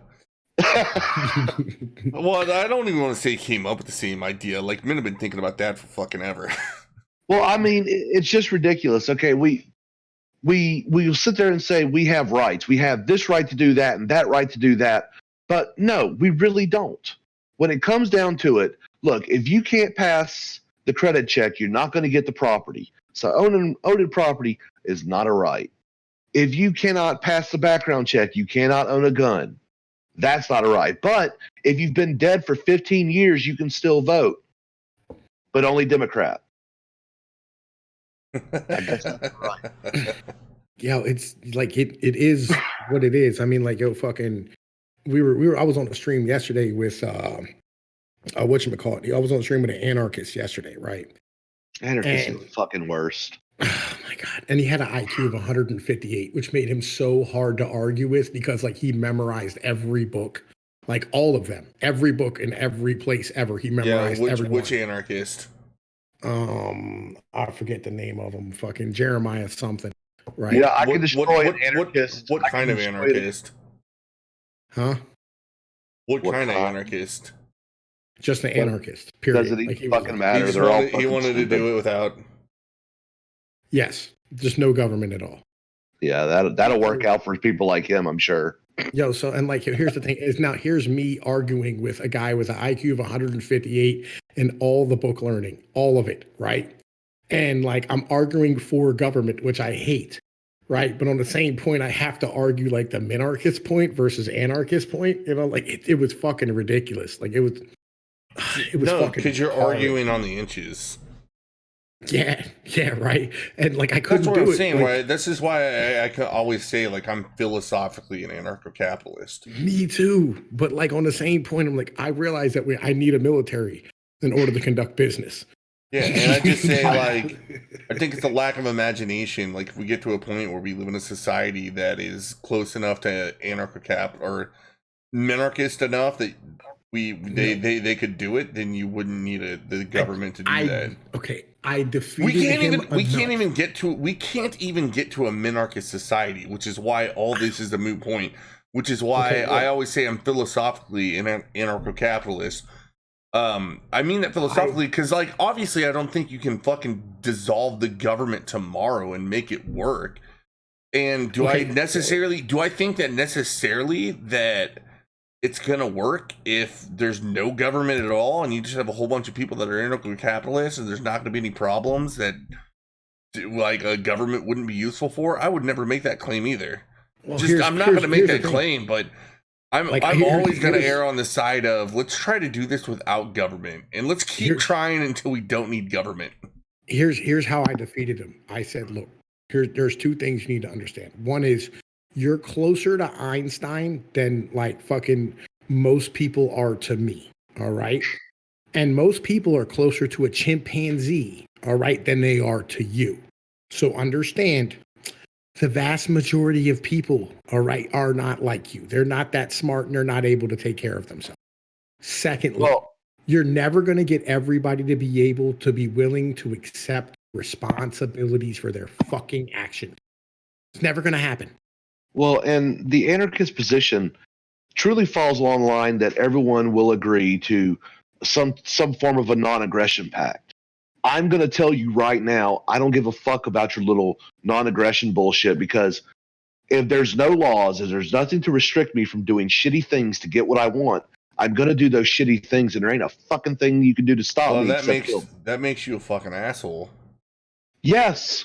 Well, I don't even want to say came up with the same idea. Like, men have been thinking about that for fucking ever. Well, I mean, it's just ridiculous. Okay, we will sit there and say we have rights. We have this right to do that and that right to do that. But no, we really don't. When it comes down to it, look, if you can't pass the credit check, you're not going to get the property. So owning property is not a right. If you cannot pass the background check, you cannot own a gun. That's not a right. But if you've been dead for 15 years, you can still vote, but only Democrat. I guess that's right. Yeah, it's like it is what it is. I mean, like, yo, fucking, I was on a stream yesterday with whatchamacallit. I was on a stream with an anarchist yesterday, right? Anarchist is the fucking worst. Oh my god! And he had an IQ of 158, which made him so hard to argue with because, like, he memorized every book, like all of them, every book in every place ever. He memorized every one. Which anarchist? I forget the name of him. Fucking Jeremiah something, right? Yeah, I can destroy an anarchist. What kind of anarchist? Huh? What kind of anarchist? Just an anarchist. Period. Does it like, fucking matter? He wanted to do it without. Yes, just no government at all. Yeah, that'll work out for people like him, I'm sure. Yo, so, and like, here's the thing is now here's me arguing with a guy with an IQ of 158 and all the book learning, all of it, right? And like, I'm arguing for government, which I hate, right? But on the same point, I have to argue like the minarchist point versus anarchist point, you know, like it was fucking ridiculous. Like it was no, because you're arguing on the inches. Yeah, right. And like I couldn't That's what do I'm it. saying, like, right? This is why I can always say, like, I'm philosophically an anarcho-capitalist. Me too. But like on the same point, I'm like, I realize that I need a military in order to conduct business. Yeah, and I just say, like, I think it's a lack of imagination. Like, if we get to a point where we live in a society that is close enough to anarcho-cap or minarchist enough that they could do it, then you wouldn't need the government to do that. Okay, I defeated We can't him even get to a minarchist society, which is why all this is a moot point. Which is why I always say I'm philosophically an anarcho-capitalist. I mean that philosophically because, like, obviously I don't think you can fucking dissolve the government tomorrow and make it work. And do I think that necessarily that it's gonna work if there's no government at all and you just have a whole bunch of people that are anarcho-capitalists and there's not gonna be any problems that like a government wouldn't be useful for? I would never make that claim either. Well, I'm not gonna make that claim, but I'm always going to err on the side of let's try to do this without government and let's keep trying until we don't need government. Here's how I defeated him. I said, look, there's two things you need to understand. One is you're closer to Einstein than like fucking most people are to me. All right. And most people are closer to a chimpanzee, all right, than they are to you. So understand, the vast majority of people, all right, are not like you. They're not that smart and they're not able to take care of themselves. Secondly, you're never going to get everybody to be able to be willing to accept responsibilities for their fucking actions. It's never going to happen. Well, and the anarchist position truly falls along the line that everyone will agree to some form of a non-aggression pact. I'm going to tell you right now, I don't give a fuck about your little non-aggression bullshit, because if there's no laws, if there's nothing to restrict me from doing shitty things to get what I want, I'm going to do those shitty things, and there ain't a fucking thing you can do to stop me. That makes you a fucking asshole. Yes.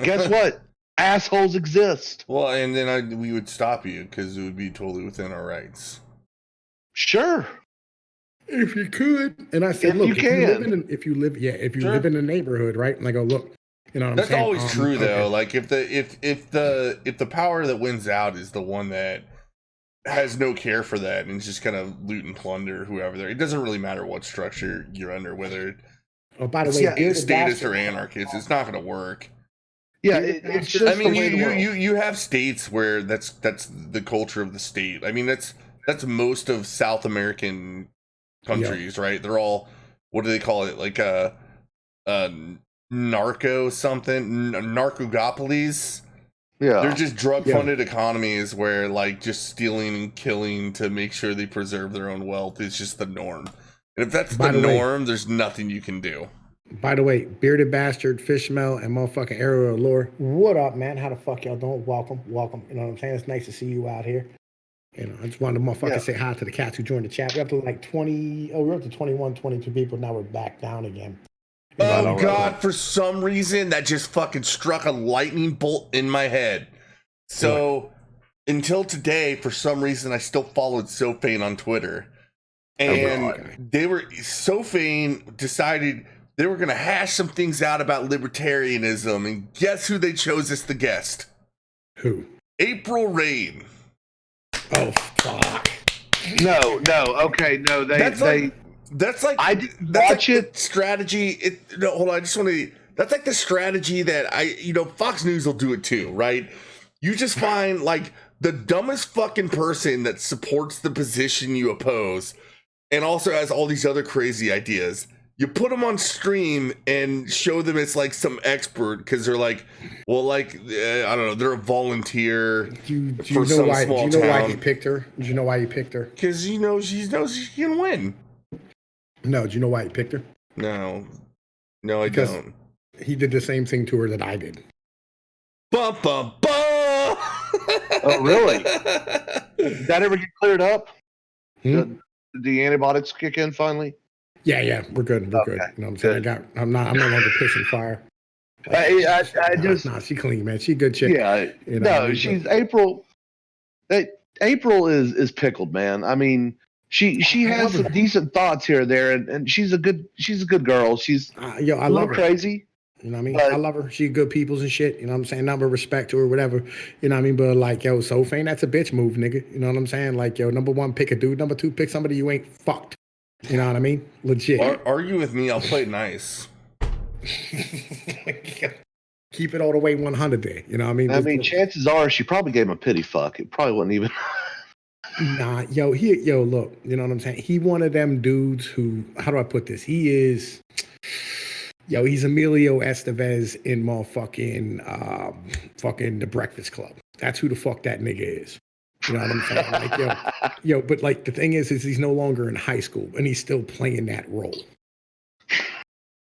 Guess what? Assholes exist. Well, and then we would stop you because it would be totally within our rights. Sure. If you could, and I said, look, if you live in a neighborhood, right? And I go, look, you know what I'm saying? That's always true, though. Like if the power that wins out is the one that has no care for that and is just kind of loot and plunder whoever there. It doesn't really matter what structure you're under, whether by the way, statist or anarchist, it's not going to work. Yeah, it's just. I mean, you have states where that's the culture of the state. I mean, that's most of South American countries, right? They're all, what do they call it? Like narcogopolis. Yeah, they're just drug-funded economies where, like, just stealing and killing to make sure they preserve their own wealth is just the norm. And if that's the norm, there's nothing you can do. By the way, Bearded Bastard, Fishmel, and motherfucking Arrow Allure, what up, man? How the fuck y'all doing? Welcome. You know what I'm saying? It's nice to see you out here. You know, I just wanted to motherfucking say hi to the cats who joined the chat. We're up to like 21, 22 people. Now we're back down again. Oh, God, for some reason, that just fucking struck a lightning bolt in my head. So, until today, for some reason, I still followed Sofane on Twitter. And Sofane decided they were going to hash some things out about libertarianism. And guess who they chose as the guest? Who? April Rain. Oh, fuck. No, okay, no, that's like I didn't watch it. Strategy. Hold on, I just want to. That's like the strategy that Fox News will do it too, right? You just find like the dumbest fucking person that supports the position you oppose, and also has all these other crazy ideas. You put them on stream and show them it's like some expert because they're like, well, like I don't know, they're a volunteer for some small town. Do you know why he picked her? Do you know why he picked her? Because she knows she can win. No, do you know why he picked her? No, I don't. He did the same thing to her that I did. Bum, bum, bum. Oh, really? Did that ever get cleared up? Did the antibiotics kick in finally? Yeah, we're good. We're good. You know what I'm saying? I'm no longer pissing fire. Nah, she clean, man. She good chick. Yeah. She's April. April is pickled, man. I mean, she has some decent thoughts here or there, and she's a good girl. She's I a love little her. crazy. You know what I mean? I love her. She's good peoples and shit. You know what I'm saying? Number of respect to her, whatever. You know what I mean? But like, Sofane, that's a bitch move, nigga. You know what I'm saying? Like, number one, pick a dude. Number two, pick somebody you ain't fucked. You know what I mean? Legit. Argue with me. I'll play nice. Keep it all the way 100 there. You know what I mean? I mean, chances are she probably gave him a pity fuck. It probably wasn't even. Nah, look, you know what I'm saying? He one of them dudes who, how do I put this? He's Emilio Estevez in fucking The Breakfast Club. That's who the fuck that nigga is. You know what I'm saying? Like, but like the thing is he's no longer in high school and he's still playing that role.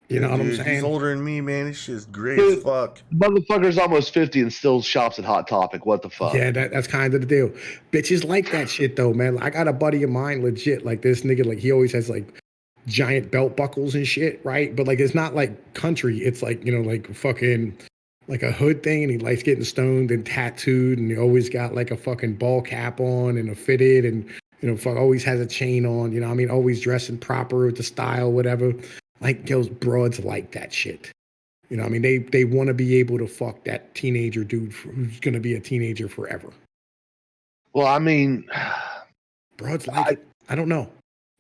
You know what I'm saying? He's older than me, man. This shit's great Dude, as fuck. Motherfucker's almost 50 and still shops at Hot Topic. What the fuck? Yeah, that's kind of the deal. Bitches like that shit though, man. I got a buddy of mine, legit, like this nigga, like he always has like giant belt buckles and shit, right? But like it's not like country. It's like, you know, like fucking like a hood thing, and he likes getting stoned and tattooed, and he always got like a fucking ball cap on and a fitted, and you know, fuck always has a chain on, you know what I mean? Always dressing proper with the style, whatever. Like those broads like that shit. You know what I mean? They want to be able to fuck that teenager dude who's going to be a teenager forever. Well, I mean, broads like it. I don't know.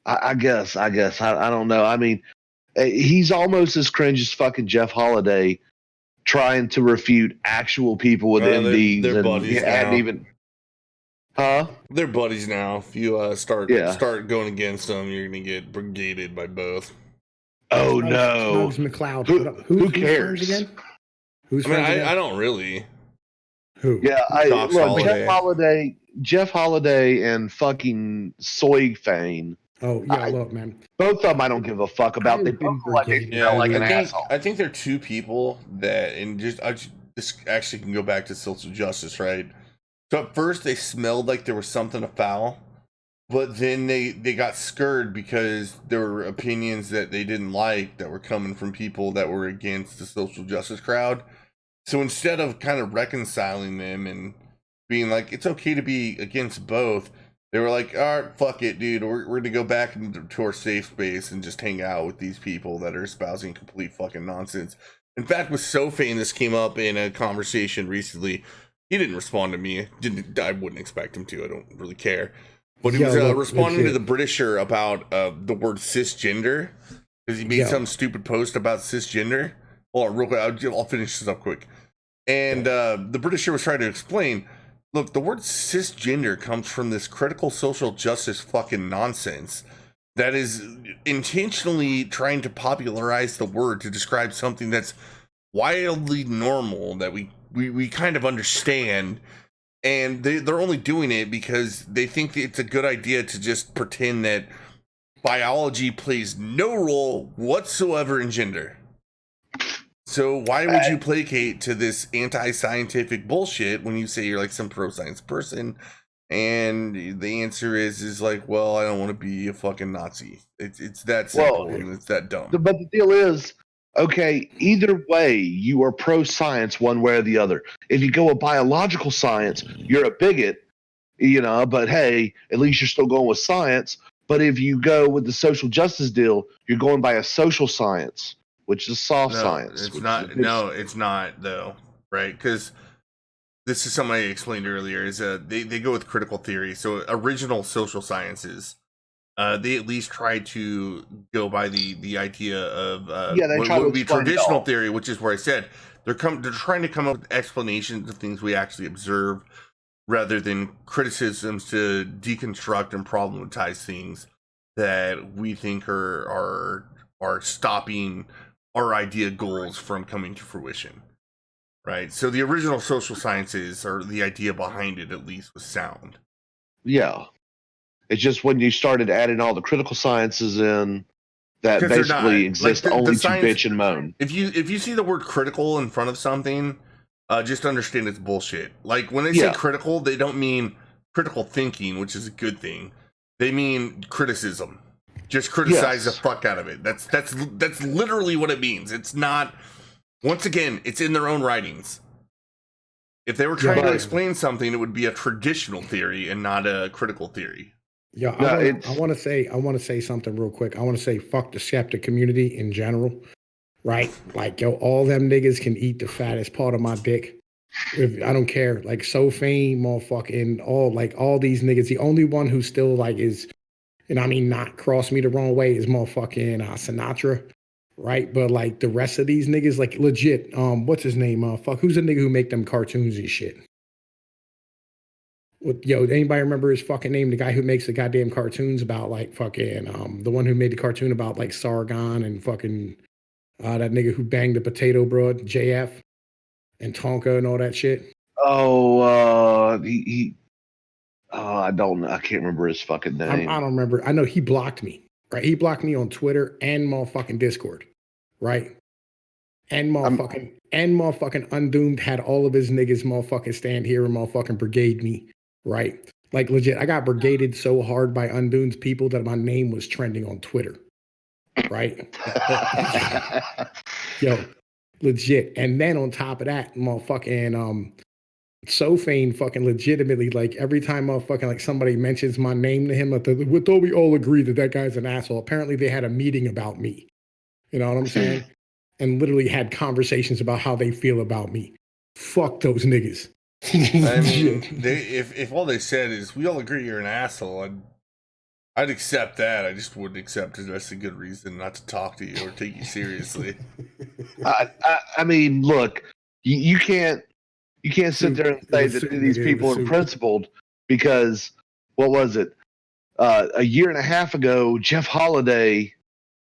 I guess. I don't know. I mean, he's almost as cringe as fucking Jeff Holiday trying to refute actual people with MDs. They're buddies now. Even, huh? They're buddies now. If you start going against them, you're going to get brigaded by both. Oh no, Snugs McLeod. Who cares again? Who's I don't really. Who? Yeah, Holiday. Jeff Holiday and fucking Soy Fane. Oh yeah, look, man. Both of them I don't give a fuck about. They both look like they smell like an asshole. I think they're two people that, and this actually can go back to social justice, right? So at first they smelled like there was something afoul. But then they got scared because there were opinions that they didn't like that were coming from people that were against the social justice crowd. So instead of kind of reconciling them and being like, it's okay to be against both, they were like, all right, fuck it, dude. We're going to go back into our safe space and just hang out with these people that are espousing complete fucking nonsense. In fact, with Sofane, this came up in a conversation recently. He didn't respond to me. I wouldn't expect him to. I don't really care. But he was responding to the Britisher about the word cisgender, because he made some stupid post about cisgender. Hold on, real quick, I'll finish this up quick. And the Britisher was trying to explain, look, the word cisgender comes from this critical social justice fucking nonsense that is intentionally trying to popularize the word to describe something that's wildly normal, that we kind of understand. And they're only doing it because they think it's a good idea to just pretend that biology plays no role whatsoever in gender. So why would you placate to this anti-scientific bullshit when you say you're like some pro-science person? And the answer is like, well, I don't want to be a fucking Nazi. It's that simple and it's that dumb. But the deal is, okay, either way, you are pro-science one way or the other. If you go with biological science, you're a bigot, you know, but hey, at least you're still going with science. But if you go with the social justice deal, you're going by a social science, which is soft science. It's not, though, right? Because this is something I explained earlier, is they go with critical theory. So original social sciences, they at least try to go by the idea of what would be traditional theory, which is where I said they're trying to come up with explanations of things we actually observe, rather than criticisms to deconstruct and problematize things that we think are stopping our idea goals from coming to fruition. Right? So the original social sciences, or the idea behind it at least, was sound. Yeah. It's just when you started adding all the critical sciences in, that basically exist only to bitch and moan. If you see the word critical in front of something, just understand it's bullshit. Like when they say critical, they don't mean critical thinking, which is a good thing. They mean criticism. Just criticize the fuck out of it. That's literally what it means. It's not. Once again, it's in their own writings. If they were trying to explain something, it would be a traditional theory and not a critical theory. Yeah, I want to say something real quick. I want to say fuck the skeptic community in general, right? Like, yo, all them niggas can eat the fattest part of my dick. I don't care. Like, Sofane, motherfucking, all these niggas. The only one who still like is, and I mean not cross me the wrong way, is motherfucking Sinatra, right? But like the rest of these niggas, like legit, what's his name? Who's the nigga who make them cartoons and shit? Yo, anybody remember his fucking name? The guy who makes the goddamn cartoons about like fucking the one who made the cartoon about like Sargon and fucking that nigga who banged the potato broad, JF and Tonka and all that shit. I don't know. I can't remember his fucking name. I don't remember. I know he blocked me. Right, he blocked me on Twitter and motherfucking Discord. Right, and motherfucking Undoomed had all of his niggas motherfucking stand here and motherfucking brigade me. Right, like legit. I got brigaded so hard by Undoomed's people that my name was trending on Twitter. Right, yo, legit. And then on top of that, motherfucking Sofane fucking legitimately, like every time motherfucking like somebody mentions my name to him, we thought we all agree that guy's an asshole. Apparently they had a meeting about me. You know what I'm saying? And literally had conversations about how they feel about me. Fuck those niggas. I mean, if all they said is we all agree you're an asshole, I'd accept that. I just wouldn't accept it. That's a good reason not to talk to you or take you seriously. I mean, look, you can't sit there and say that these people are principled because what was it? A year and a half ago, Jeff Holiday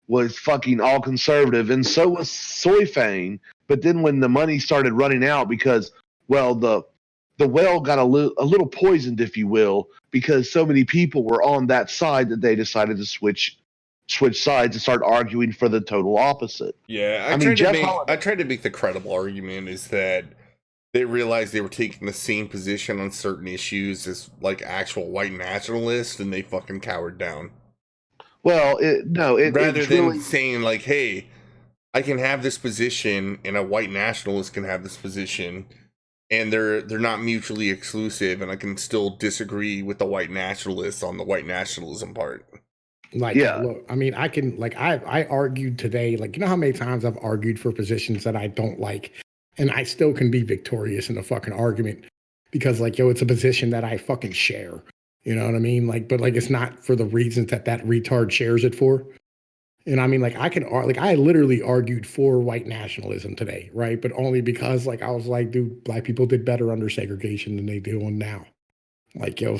was fucking all conservative, and so was Soyfane. But then when the money started running out, because the well got a little poisoned, if you will, because so many people were on that side that they decided to switch sides and start arguing for the total opposite. Yeah, I tried to make the credible argument is that they realized they were taking the same position on certain issues as like actual white nationalists, and they fucking cowered down. Well, rather than really saying like, "Hey, I can have this position, and a white nationalist can have this position, and they're not mutually exclusive, and I can still disagree with the white nationalists on the white nationalism part." Like, yeah. Look, I mean, I can like I argued today, like you know how many times I've argued for positions that I don't like. And I still can be victorious in a fucking argument because, like, yo, it's a position that I fucking share. You know what I mean? Like, but like, it's not for the reasons that retard shares it for. And I mean, like, I literally argued for white nationalism today, right? But only because, like, I was like, dude, black people did better under segregation than they do now. Like, yo,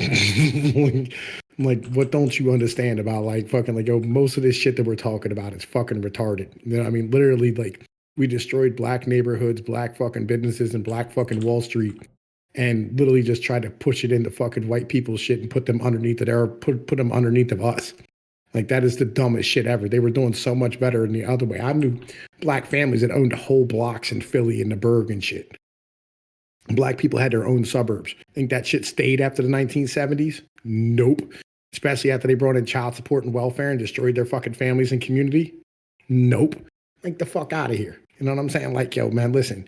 like, what don't you understand about, like, fucking, like, yo, most of this shit that we're talking about is fucking retarded. You know what I mean? Literally, like, we destroyed black neighborhoods, black fucking businesses, and black fucking Wall Street, and literally just tried to push it into fucking white people's shit and put them underneath it, or put them underneath of us. Like, that is the dumbest shit ever. They were doing so much better in the other way. I knew black families that owned whole blocks in Philly and the Burgh and shit. Black people had their own suburbs. Think that shit stayed after the 1970s? Nope. Especially after they brought in child support and welfare and destroyed their fucking families and community? Nope. Like, the fuck out of here. You know what I'm saying? Like, yo, man, listen,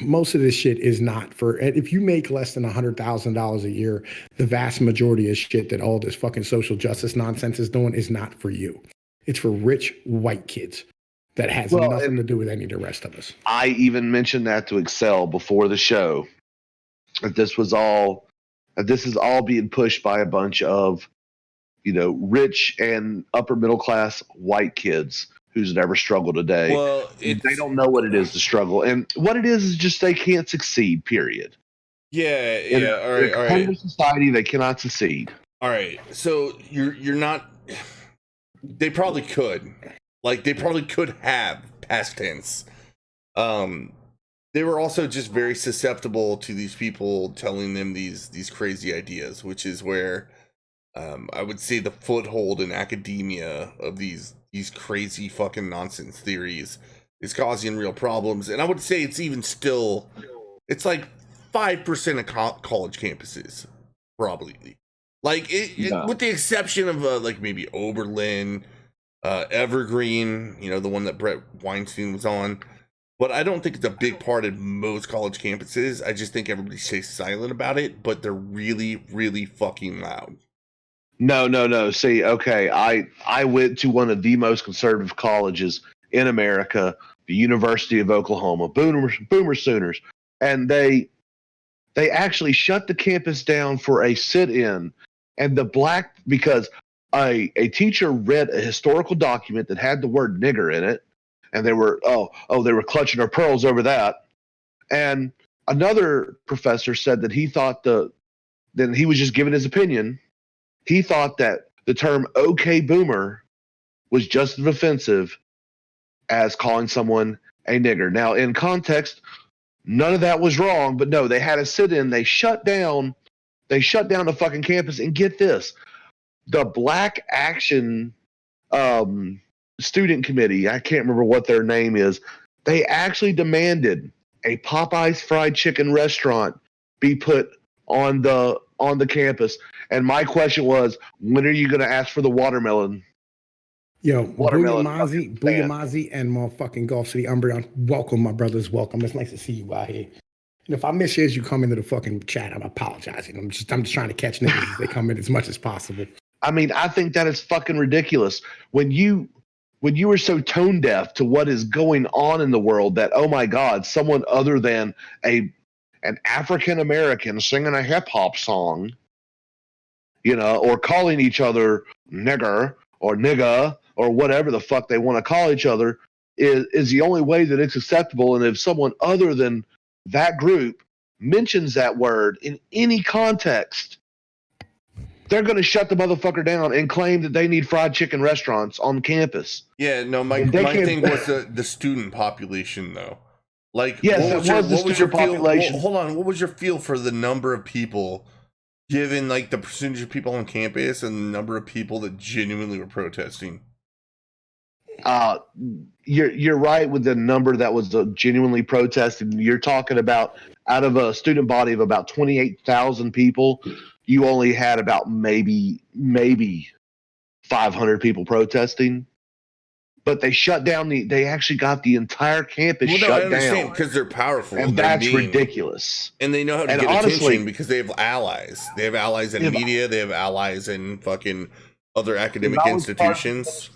most of this shit is not for, if you make less than $100,000 a year, the vast majority of shit that all this fucking social justice nonsense is doing is not for you. It's for rich white kids that has nothing to do with any of the rest of us. I even mentioned that to Excel before the show, that this is all being pushed by a bunch of, you know, rich and upper middle class white kids who's never struggled a day. Well, they don't know what it is to struggle, and what it is just they can't succeed. Period. Yeah. All right. In society, they cannot succeed. All right. So you're not. They probably could. Like, they probably could have past tense. They were also just very susceptible to these people telling them these crazy ideas, which is where I would say the foothold in academia of these crazy fucking nonsense theories is causing real problems. And I would say it's even still, it's like 5% of college campuses, probably. Like, with the exception of like maybe Oberlin, Evergreen, you know, the one that Brett Weinstein was on. But I don't think it's a big part of most college campuses. I just think everybody stays silent about it, but they're really, really fucking loud. No. See, okay, I went to one of the most conservative colleges in America, the University of Oklahoma, Boomer Sooners, and they actually shut the campus down for a sit-in, and because a teacher read a historical document that had the word nigger in it, and they were they were clutching their pearls over that. And another professor said that he thought then he was just giving his opinion. He thought that the term "okay boomer" was just as offensive as calling someone a nigger. Now, in context, none of that was wrong, but no, they had a sit-in. They shut down the fucking campus. And get this, the Black Action Student Committee, I can't remember what their name is, they actually demanded a Popeye's fried chicken restaurant be put on the campus. And my question was, when are you going to ask for the watermelon? Yo, Watermelon Booyah Mozzie, and motherfucking Gulf City Umbreon. Welcome, my brothers. Welcome. It's nice to see you out here. And if I miss you as you come into the fucking chat, I'm apologizing. I'm just trying to catch niggas as they come in as much as possible. I mean, I think that is fucking ridiculous. When you are so tone deaf to what is going on in the world that, oh my God, someone other than an African American singing a hip hop song, or calling each other nigger or nigga or whatever the fuck they want to call each other is the only way that it's acceptable. And if someone other than that group mentions that word in any context, they're going to shut the motherfucker down and claim that they need fried chicken restaurants on campus. Yeah, no, my thing was the student population, though. Like, yes, what was your population? Hold on, what was your feel for the number of people, given like the percentage of people on campus and the number of people that genuinely were protesting? You're right with the number that was genuinely protesting. You're talking about out of a student body of about 28,000 people, you only had about maybe 500 people protesting. But they shut down they actually got the entire campus shut down because they're powerful, and that's ridiculous. And they know how to get attention because they have allies. They have allies in media. They have allies in fucking other academic institutions.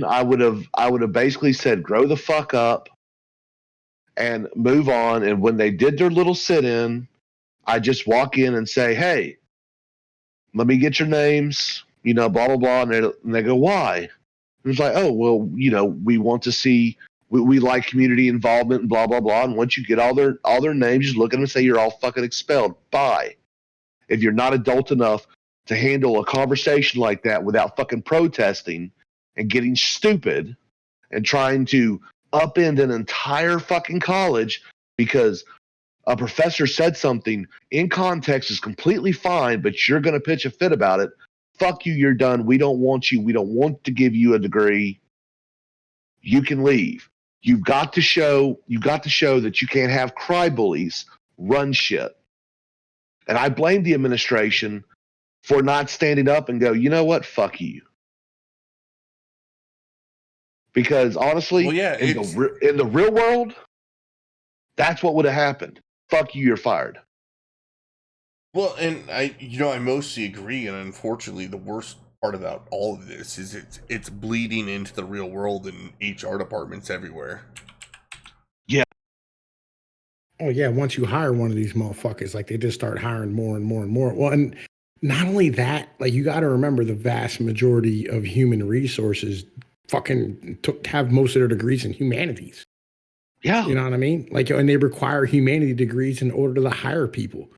I would have basically said, grow the fuck up and move on. And when they did their little sit-in, I just walk in and say, hey, let me get your names, blah, blah, blah. And they go, why? And it's like, oh, well, we want to see, we like community involvement and blah, blah, blah. And once you get all their names, just look at them and say, you're all fucking expelled. Bye. If you're not adult enough to handle a conversation like that without fucking protesting and getting stupid and trying to upend an entire fucking college because a professor said something in context is completely fine, but you're going to pitch a fit about it. Fuck you, you're done. We don't want you. We don't want to give you a degree. You can leave. You've got to show that you can't have cry bullies run shit. And I blame the administration for not standing up and go, you know what? Fuck you. Because honestly, in the real world, that's what would have happened. Fuck you, you're fired. Well, and I mostly agree, and unfortunately, the worst part about all of this is it's bleeding into the real world in HR departments everywhere. Yeah. Oh yeah, once you hire one of these motherfuckers, like they just start hiring more and more and more. Well, and not only that, like you got to remember the vast majority of human resources fucking have most of their degrees in humanities. Yeah. You know what I mean? Like, and they require humanity degrees in order to hire people.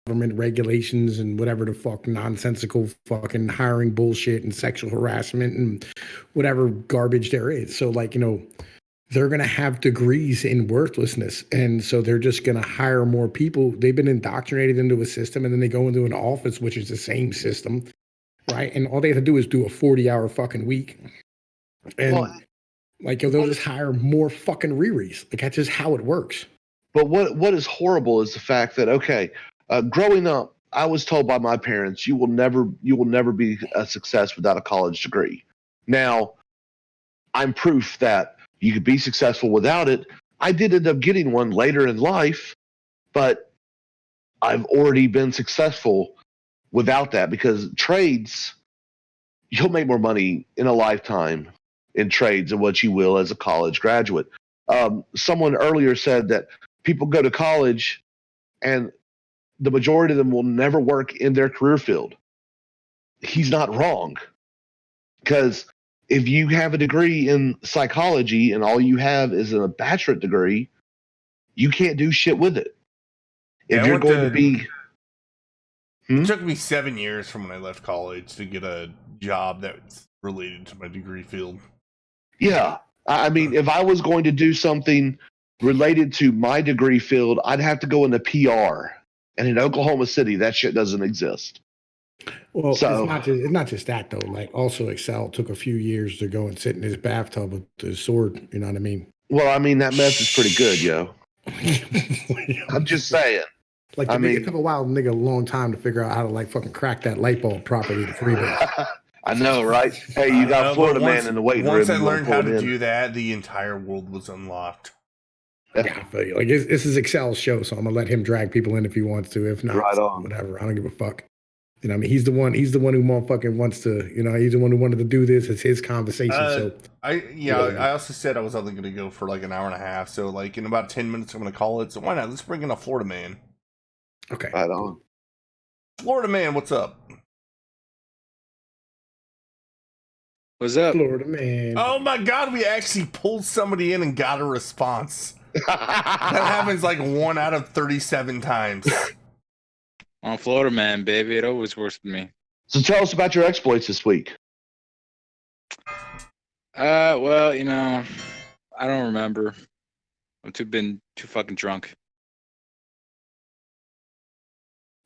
Government regulations and whatever the fuck nonsensical fucking hiring bullshit and sexual harassment and whatever garbage there is. So like, they're going to have degrees in worthlessness. And so they're just going to hire more people. They've been indoctrinated into a system and then they go into an office, which is the same system. Right. And all they have to do is do a 40-hour fucking week. And they'll just hire more fucking Riris. Like that's just how it works. But what is horrible is the fact that, okay, growing up, I was told by my parents, you will never be a success without a college degree. Now, I'm proof that you could be successful without it. I did end up getting one later in life, but I've already been successful without that because trades, you'll make more money in a lifetime in trades than what you will as a college graduate. Someone earlier said that people go to college and the majority of them will never work in their career field. He's not wrong because if you have a degree in psychology and all you have is a bachelorate degree, you can't do shit with it. If you're going to be... It took me 7 years from when I left college to get a job that's related to my degree field. Yeah. I mean, if I was going to do something related to my degree field, I'd have to go into PR. And in Oklahoma City, that shit doesn't exist. Well, So, it's not just that though. Like also Excel took a few years to go and sit in his bathtub with his sword. You know what I mean? well, I mean, that mess is pretty good, yo. I'm just saying. Like it took a while, nigga, a long time to figure out how to like fucking crack that light bulb properly to freebase. I know, right? Hey, you got Florida man in the waiting room. Once I learned how to do that, the entire world was unlocked. Yeah, I feel you. Like this is Excel's show, so I'm gonna let him drag people in if he wants to. If not, Right on. whatever. I don't give a fuck. You know, what I mean, he's the one who motherfucking wants to. You know, he's the one who wanted to do this. It's his conversation. So I also said I was only going to go for like an hour and a half. So like in about 10 minutes, I'm going to call it. So why not? Let's bring in a Florida man. Okay. Right on. Florida man, what's up? What's up? Florida man. Oh my God, we actually pulled somebody in and got a response. That happens like 1 out of 37 times. On Florida man, baby. It always works with me. So tell us about your exploits this week. Well, you know, I don't remember. Been too fucking drunk.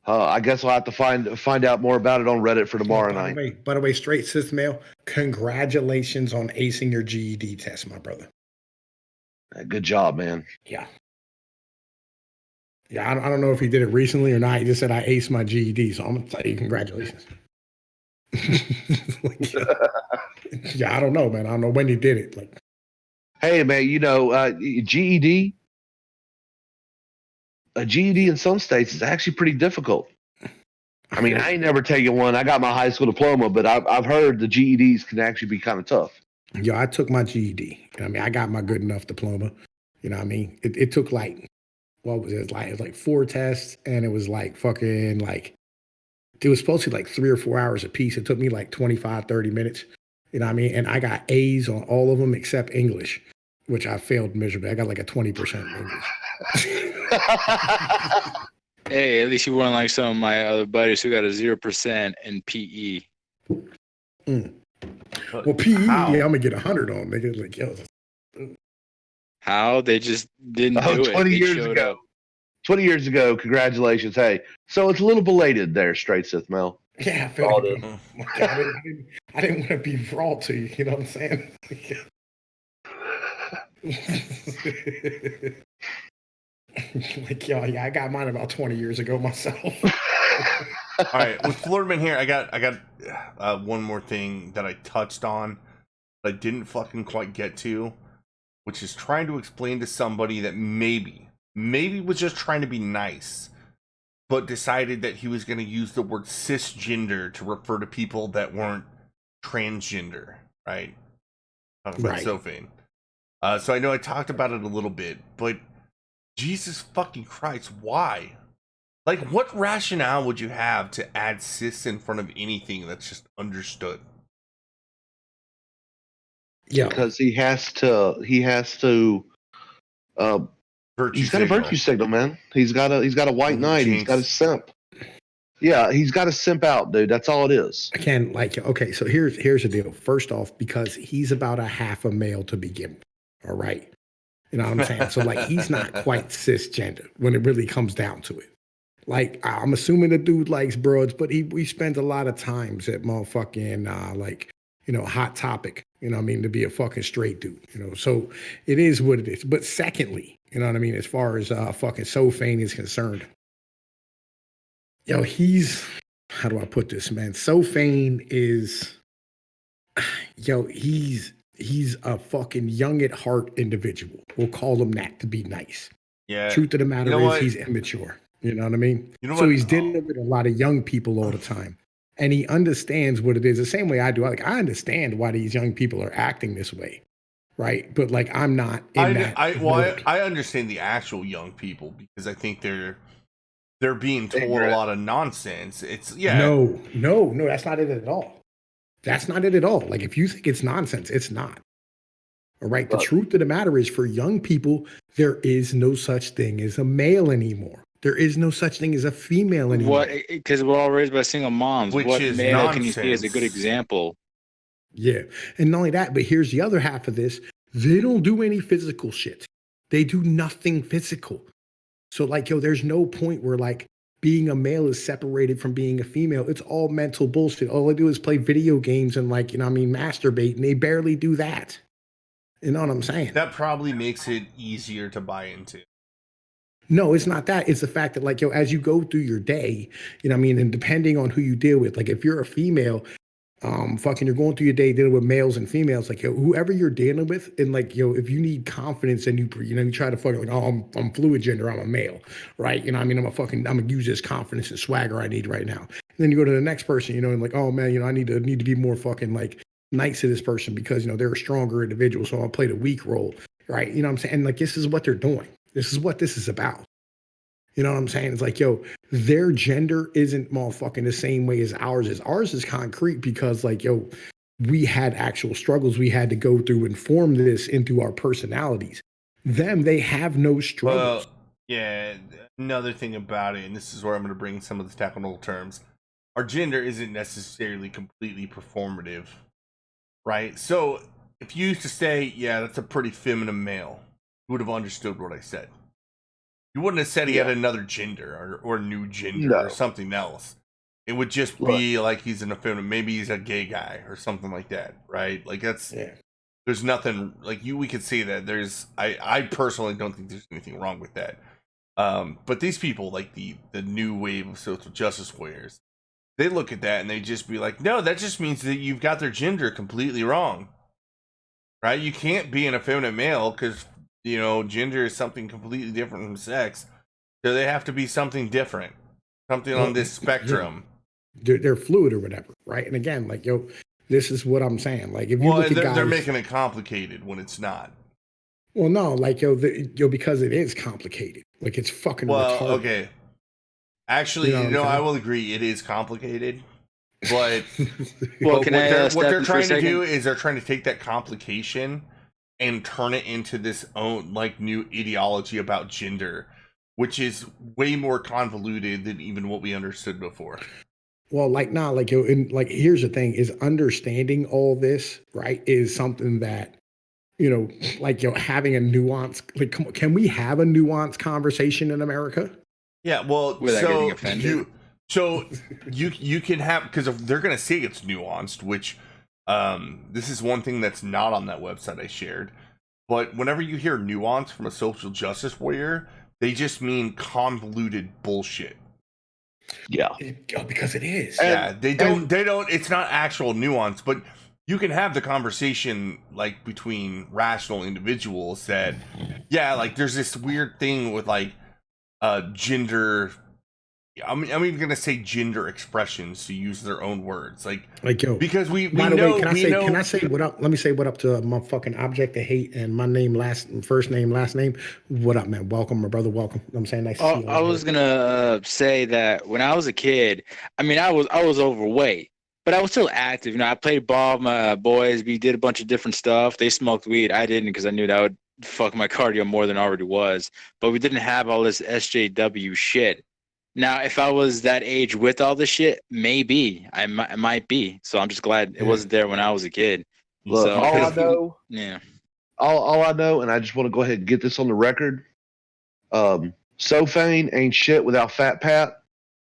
I guess I'll have to find out more about it on Reddit for tomorrow night. By the way, straight cis male, congratulations on acing your GED test, my brother. Good job, man. Yeah. Yeah, I don't know if he did it recently or not. He just said I aced my GED, so I'm gonna tell you congratulations. Yeah, I don't know, man. I don't know when he did it. Like, hey, man, you know, GED. A GED in some states is actually pretty difficult. I mean, I ain't never taken one. I got my high school diploma, but I've heard the GEDs can actually be kind of tough. Yeah, I took my GED. I mean, I got my good enough diploma. You know what I mean? It took like, what was it? It was like 4 tests, and it was like fucking like, it was supposed to be like 3 or 4 hours a piece. It took me like 25, 30 minutes. You know what I mean? And I got A's on all of them except English, which I failed miserably. I got like a 20% English. Hey, at least you weren't like some of my other buddies who got a 0% in PE. Well, PE, yeah, I'm gonna get 100 on, nigga. Like, yo. How? They just didn't do it. 20 They years showed ago. up. 20 years ago, congratulations. Hey, so it's a little belated there, Straight Sith Mel. Yeah, I feel like I didn't want to be fraud to you. You know what I'm saying? Like, yo, yeah, I got mine about 20 years ago myself. All right, with Florida man here, I got one more thing that I touched on that I didn't fucking quite get to, which is trying to explain to somebody that maybe was just trying to be nice, but decided that he was going to use the word cisgender to refer to people that weren't transgender, right? Talking about Sophane. So I know I talked about it a little bit, but Jesus fucking Christ, why? Like, what rationale would you have to add cis in front of anything that's just understood? Yeah, because he has to. He's got a virtue signal, man. He's got a white knight. He's got a simp. Yeah, he's got to simp out, dude. That's all it is. I can't like. Okay, so here's the deal. First off, because he's about a half a male to begin with. All right, you know what I'm saying. So like, he's not quite cisgender when it really comes down to it. Like, I'm assuming the dude likes broads, but he spends a lot of times at motherfucking like, you know, Hot Topic. You know what I mean, to be a fucking straight dude. You know, so it is what it is. But secondly, you know what I mean, as far as fucking Sophane is concerned, yo, he's, how do I put this, man? Sophane is, yo, he's a fucking young at heart individual. We'll call him that to be nice. Yeah. Truth of the matter You know is what? he's immature. You know what I mean? You know so what? he's dealing with a lot of young people all the time. And he understands what it is the same way I do. Like, I understand why these young people are acting this way. Right. But like, I'm not in that. I understand the actual young people because I think they're being told a lot of nonsense. It's No, that's not it at all. That's not it at all. Like, if you think it's nonsense, it's not. All right. The But- truth of the matter is, for young people, there is no such thing as a male anymore. There is no such thing as a female anymore. What? Because we're all raised by single moms. Which What is male can you see as a good nonsense. example? Yeah. And not only that, but here's the other half of this. They don't do any physical shit. They do nothing physical. So, like, yo, there's no point where, like, being a male is separated from being a female. It's all mental bullshit. All they do is play video games and, like, masturbate, and they barely do that. You know what I'm saying? That probably makes it easier to buy into. No, it's not that. It's the fact that, like, yo, as you go through your day, and depending on who you deal with, like, if you're a female, you're going through your day dealing with males and females, like, yo, whoever you're dealing with, and, like, yo, if you need confidence and you try to fucking, like, oh, I'm fluid gender, I'm a male, right? I'm gonna use this confidence and swagger I need right now. And then you go to the next person, and like, oh man, I need to be more fucking, like, nice to this person because, they're a stronger individual, so I'll play the weak role, right? You know what I'm saying? And, like, this is what they're doing. This is what this is about. You know what I'm saying? It's like, yo, their gender isn't motherfucking the same way as ours is. Ours is concrete because, like, yo, we had actual struggles we had to go through and form this into our personalities. Them, they have no struggles. Well, yeah, another thing about it, and this is where I'm going to bring some of the technical terms. Our gender isn't necessarily completely performative, right? So if you used to say, yeah, that's a pretty feminine male, you would have understood what I said. You wouldn't have said he had another gender or a new gender or something else. It would just be like he's an effeminate, maybe he's a gay guy or something like that, right? Like there's nothing like we could see that. I personally don't think there's anything wrong with that. But these people, like the new wave of social justice warriors, they look at that and they just be like, no, that just means that you've got their gender completely wrong, right? You can't be an effeminate male because gender is something completely different from sex. So they have to be something different, something on this spectrum. They're fluid or whatever, right? And again, like, yo, this is what I'm saying. Like, if you look at guys, they're making it complicated when it's not. Well, no, like, yo, because it is complicated. Like, it's fucking retarded. Okay. Actually, I will agree it is complicated. But what they're trying to do is they're trying to take that complication and turn it into this own, like, new ideology about gender, which is way more convoluted than even what we understood before. Well, like, nah, like, yo, and like, here's the thing: is understanding all this, right, is something that, like, yo, having a nuance. Like, can we have a nuanced conversation in America? Yeah, well, without getting offended. You can have, because they're gonna say it's nuanced, which. This is one thing that's not on that website I shared, but whenever you hear nuance from a social justice warrior, they just mean convoluted bullshit. Yeah, because it is. Yeah, they don't. It's not actual nuance, but you can have the conversation, like, between rational individuals that, yeah, like, there's this weird thing with, like, gender. I'm even gonna say gender expressions to use their own words, like yo, because we know. Can I say what up? Let me say what up to my fucking object of hate and my name, first name, last name. What up, man? Welcome, my brother. Welcome. I'm saying nice to see you. I was gonna say that when I was a kid, I was overweight, but I was still active. I played ball with my boys. We did a bunch of different stuff. They smoked weed. I didn't because I knew that would fuck my cardio more than it already was. But we didn't have all this SJW shit. Now, if I was that age with all this shit, maybe I might be. So I'm just glad it wasn't there when I was a kid. Look, so, all I know, all I know, and I just want to go ahead and get this on the record. Sophane ain't shit without Fat Pat.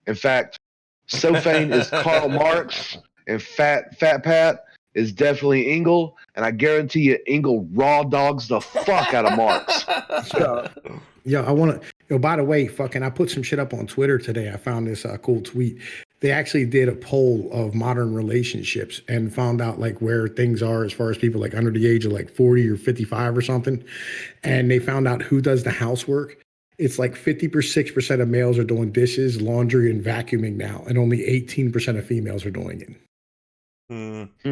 In fact, Sophane is Karl Marx, and Fat Pat is definitely Engel. And I guarantee you, Engel raw dogs the fuck out of Marx. Yeah, I want to. By the way, I put some shit up on Twitter today. I found this cool tweet. They actually did a poll of modern relationships and found out, like, where things are as far as people, like, under the age of, like, 40 or 55 or something. And they found out who does the housework. It's like 56% of males are doing dishes, laundry, and vacuuming now, and only 18% of females are doing it.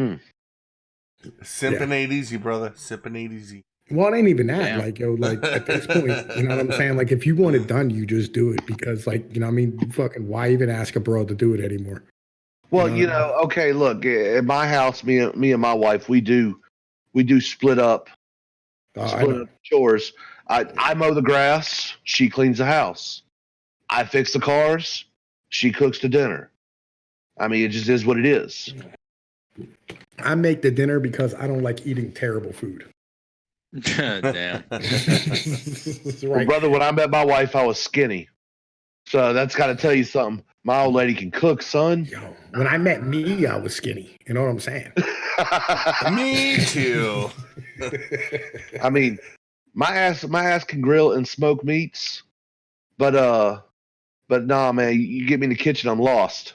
Sipping ain't easy, brother. Sipping ain't easy. Well, it ain't even that. Damn. Like, yo, like, at this point, you know what I'm saying? Like, if you want it done, you just do it because, like, fucking why even ask a bro to do it anymore? Well, okay, look, at my house, me and my wife, we do split up chores. I mow the grass, she cleans the house. I fix the cars, she cooks the dinner. I mean, it just is what it is. I make the dinner because I don't like eating terrible food. Damn. Well, brother, when I met my wife, I was skinny. So that's got to tell you something. My old lady can cook, son. Yo, when I met me, I was skinny. You know what I'm saying? Me too. I mean, my ass can grill and smoke meats, but nah, man, you get me in the kitchen, I'm lost.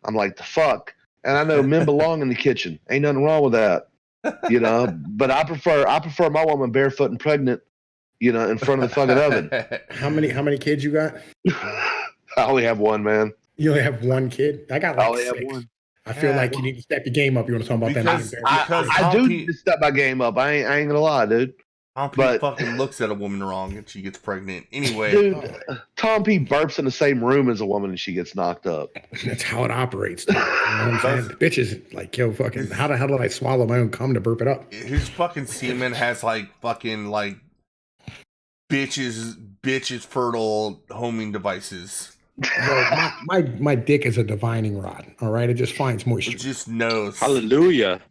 I'm like, the fuck. And I know men belong in the kitchen. Ain't nothing wrong with that. But I prefer my woman barefoot and pregnant, in front of the fucking oven. How many kids you got? I only have one, man. You only have one kid? I got like I only 6. have one. I feel like you need to step your game up. You want to talk about Because- that? I do need to step my game up. I ain't gonna lie, dude. Tom P fucking looks at a woman wrong and she gets pregnant. Anyway, Dude, Tom P burps in the same room as a woman and she gets knocked up. That's how it operates. You know what I'm saying? The bitch is like, yo, fucking, how the hell did I swallow my own cum to burp it up? his fucking semen has like fucking like bitches fertile homing devices. Yo, my dick is a divining rod. All right, it just finds It moisture. just knows. Hallelujah.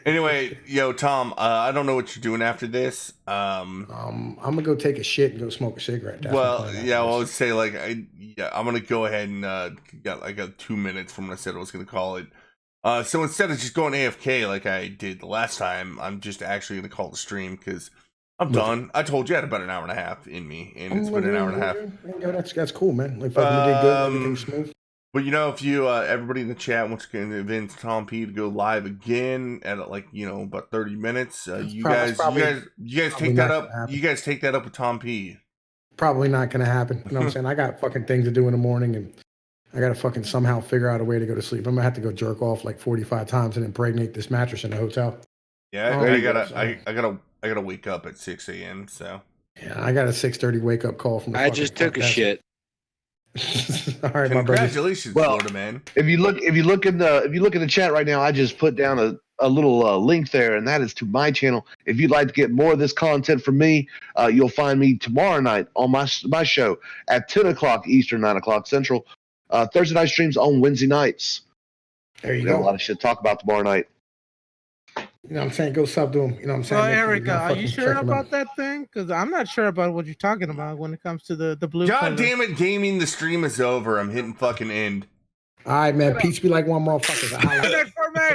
Anyway, yo, Tom, I don't know what you're doing after this. I'm gonna go take a shit and go smoke a cigarette. That's my Well, plan after yeah, this. I would say like I'm gonna go ahead and I got 2 minutes from when I said I was gonna call it. So instead of just going AFK like I did the last time, I'm just actually gonna call the stream because I'm done. I told you I had about an hour and a half in me, and it's been an hour and a half. Yo, that's cool, man. Like, fucking, you did good. Everything's smooth. But if you everybody in the chat wants to convince Tom P to go live again at like about 30 minutes, you guys take that up. You guys take that up with Tom P. Probably not gonna happen. You know what I'm saying? I got fucking things to do in the morning, and I gotta fucking somehow figure out a way to go to sleep. I'm gonna have to go jerk off like 45 times and impregnate this mattress in the hotel. Yeah, Oh, I gotta wake up at 6 a.m. So yeah, I got a 6:30 wake up call from. I just took a shit. All right, my brother. Congratulations, Well, Florida man. If you look in the chat right now, I just put down a little link there, and that is to my channel. If you'd like to get more of this content from me, you'll find me tomorrow night on my show at 10 o'clock Eastern, 9 o'clock Central. Thursday night streams on Wednesday nights. There you We got a go. lot of shit to talk about tomorrow night. You know what I'm saying? Go sub to him. You know what I'm saying? Well, Make sure Eric, go are you fucking sure check him out. about that thing? Because I'm not sure about what you're talking about when it comes to the blue. God color. damn it, gaming! The stream is over. I'm hitting fucking end. All right, man. Peace be like one motherfucker. That's for me.